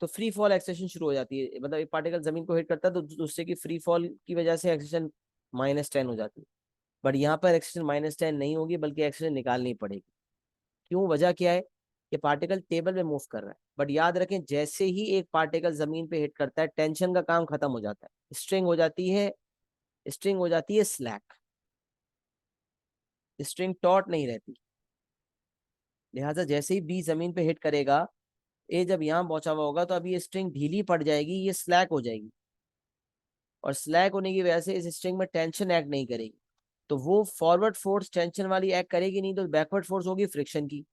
तो फ्री फॉल एक्सेलरेशन शुरू हो जाती है, मतलब एक पार्टिकल जमीन को हिट करता है तो दूसरे की फ्री फॉल की वजह से एक्सेलरेशन -10 हो जाती है। बट यहाँ पर एक्सेलरेशन -10 नहीं होगी, बल्कि एक्सेलरेशन निकालनी पड़ेगी। क्यों, वजह क्या है कि पार्टिकल टेबल में मूव कर रहा है, बट याद रखें जैसे ही एक पार्टिकल जमीन पे हिट करता है टेंशन का काम खत्म हो जाता है, स्ट्रिंग हो जाती है स्लैक, स्ट्रिंग टॉट नहीं रहती। लिहाजा जैसे ही बी जमीन पे हिट करेगा, ए जब यहाँ पहुंचा हुआ होगा तो अभी ये स्ट्रिंग ढीली पड़ जाएगी, ये स्लैक हो जाएगी, और स्लैक होने की वजह से इस स्ट्रिंग में टेंशन एक्ट नहीं करेगी, तो वो फॉरवर्ड फोर्स टेंशन वाली एक्ट करेगी नहीं, तो बैकवर्ड फोर्स होगी फ्रिक्शन की।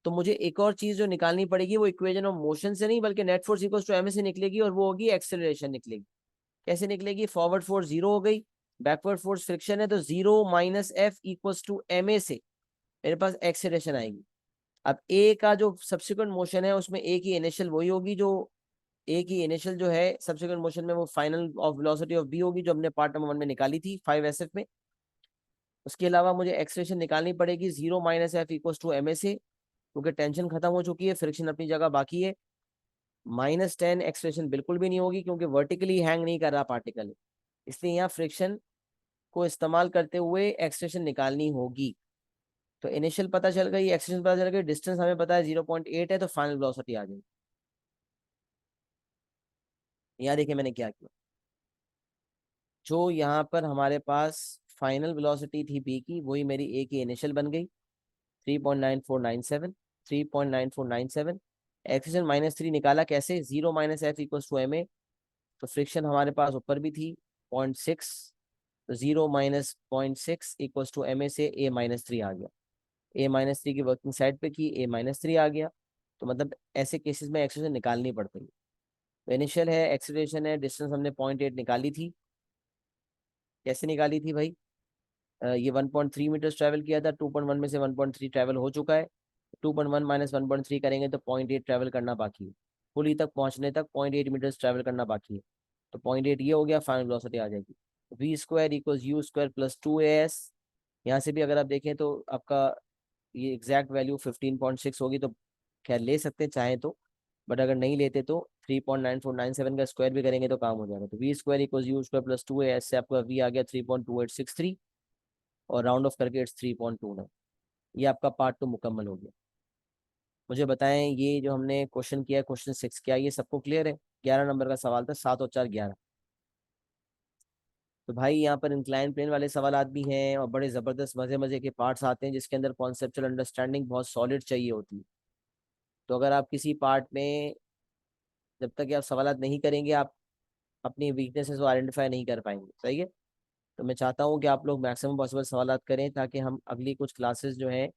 तो मुझे एक और चीज जो निकालनी पड़ेगी वो इक्वेशन ऑफ मोशन से नहीं बल्कि net force equals to M A से निकलेगी, और वो होगी एक्सेलरेशन निकलेगी। कैसे निकलेगी, फॉरवर्ड फोर्स 0 हो गई, बैकवर्ड फोर्स फ्रिक्शन है, तो 0 - F equals to M A से मेरे पास एक्सेलरेशन आएगी। अब ए का जो सब्सिक्वेंट मोशन है उसमें ए की इनिशियल वही होगी, जो ए की इनिशियल जो है सब्सिक्वेंट मोशन में वो final of velocity of B होगी, जो हमने पार्ट नंबर 1 में निकाली थी 5SF में। उसके अलावा मुझे एक्सेलरेशन निकालनी पड़ेगी 0 - F equals to M A से, क्योंकि टेंशन खत्म हो चुकी है, फ्रिक्शन अपनी जगह बाकी है। -10 एक्सेलरेशन बिल्कुल भी नहीं होगी, क्योंकि वर्टिकली हैंग नहीं कर रहा पार्टिकल, इसलिए यहाँ फ्रिक्शन को इस्तेमाल करते हुए एक्सेलरेशन निकालनी होगी। तो इनिशियल पता चल गई, एक्सेलरेशन पता चल गई, डिस्टेंस हमें पता है 0.8 है, तो फाइनल वेलोसिटी आ जाएगी। यहाँ देखिए मैंने क्या किया, जो यहाँ पर हमारे पास फाइनल वेलोसिटी थी बी की, वही मेरी ए की इनिशियल बन गई 3.9497, 3.9497। एक्सेलरेशन -3 निकाला कैसे, 0 - F equals to M A, तो फ्रिक्शन हमारे पास ऊपर भी थी 0.6, तो 0 - 0.6 इक्वल्स टू एम ए से A-3 आ गया, A-3 की वर्किंग साइड पे की, A-3 आ गया। तो मतलब ऐसे केसेस में एक्सेलरेशन निकालनी पड़ती है। तो इनिशियल है, एक्सेलरेशन है, डिस्टेंस हमने 0.8 निकाली थी। कैसे निकाली थी भाई, ये 1.3 मीटर्स ट्रैवल किया था, 2.1 में से 1.3 ट्रैवल हो चुका है, 2.1 - 1.3 करेंगे तो 0.8 ट्रैवल करना बाकी है, पुली तक पहुंचने तक 0.8 मीटर्स ट्रैवल करना बाकी है। तो 0.8 ये हो गया, फाइनल वेलोसिटी आ जाएगी v² = u² + 2as। यहाँ से भी अगर आप देखें तो आपका ये एग्जैक्ट वैल्यू 15.6 होगी, तो खैर ले सकते हैं चाहे तो, बट अगर नहीं लेते तो 3.9497 का स्क्वायर भी करेंगे तो काम हो जाएगा। तो v² = u² + 2as से आपका v आ गया 3.2863, और राउंड ऑफ करके इट्स 3.29। ये आपका पार्ट 2 मुकम्मल हो गया। मुझे बताएं ये जो हमने क्वेश्चन किया है क्वेश्चन 6, क्या ये सबको क्लियर है? 11 नंबर का सवाल था, 7 और 4 11। तो भाई यहाँ पर इंक्लाइन प्लेन वाले सवालात भी हैं, और बड़े ज़बरदस्त मज़े मज़े के पार्ट्स आते हैं जिसके अंदर कॉन्सेप्चुअल अंडरस्टैंडिंग बहुत सॉलिड चाहिए होती है। तो अगर आप किसी पार्ट में, जब तक कि आप सवालात नहीं करेंगे, आप अपनी वीकनेसेस को आइडेंटिफाई नहीं कर पाएंगे। सही है, तो मैं चाहता हूँ कि आप लोग मैक्सिमम पॉसिबल सवालात करें, ताकि हम अगली कुछ क्लासेस जो हैं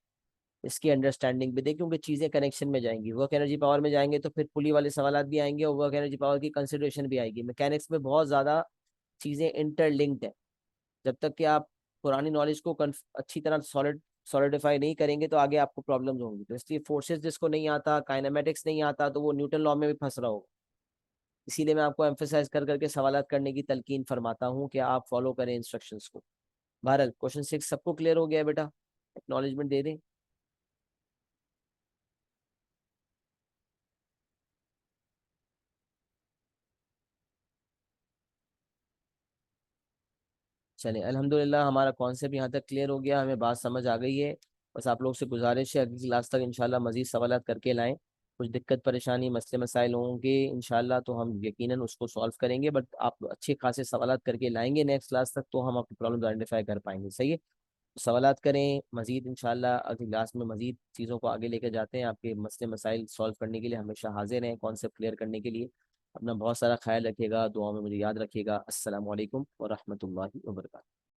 इसकी अंडरस्टैंडिंग भी दें, क्योंकि चीज़ें कनेक्शन में जाएंगी। वर्क एनर्जी पावर में जाएंगे तो फिर पुली वाले सवालात भी आएंगे, और वर्क एनर्जी पावर की कंसिडरेशन भी आएगी। मैकेनिक्स में बहुत ज़्यादा चीज़ें इंटरलिंक्ड है। जब तक कि आप पुरानी नॉलेज को अच्छी तरह सॉलिडिफाई नहीं करेंगे तो आगे आपको प्रॉब्लम्स होंगी। तो इसलिए फोर्सेस जिसको नहीं आता, काइनेमेटिक्स नहीं आता, तो वो न्यूटन लॉ में भी फंस रहा होगा। इसीलिए मैं आपको एम्फेसाइज कर करके सवालात करने की तलकीन फरमाता हूँ कि आप फॉलो करें इंस्ट्रक्शंस को। बहरहाल क्वेश्चन 6 सबको क्लियर हो गया है बेटा? एक्नॉलेजमेंट दे दें। चलें, अल्हम्दुलिल्लाह हमारा कॉन्सेप्ट यहाँ तक क्लियर हो गया, हमें बात समझ आ गई है। बस आप लोग से गुजारिश है अगली क्लास तक इंशाल्लाह मज़ीद सवालात करके लाएं। कुछ दिक्कत परेशानी मसले मसाइल होंगे इंशाल्लाह तो हम यकीनन उसको सॉल्व करेंगे, बट आप अच्छे खासे सवालात करके लाएंगे नेक्स्ट क्लास तक, तो हम आपकी प्रॉब्लम आइडेंटिफाई कर पाएंगे। सही है, तो सवालात करें मज़ीद, इंशाल्लाह अगली क्लास में मज़ीद चीज़ों को आगे लेकर जाते हैं। आपके मसले मसाइल सॉल्व करने के लिए हमेशा हाजिर हैं, कॉन्सेप्ट क्लियर करने के लिए। अपना बहुत सारा ख्याल रखिएगा, दुआ में मुझे याद रखिएगा। अस्सलाम वालेकुम व रहमतुल्लाहि व बरकातहू।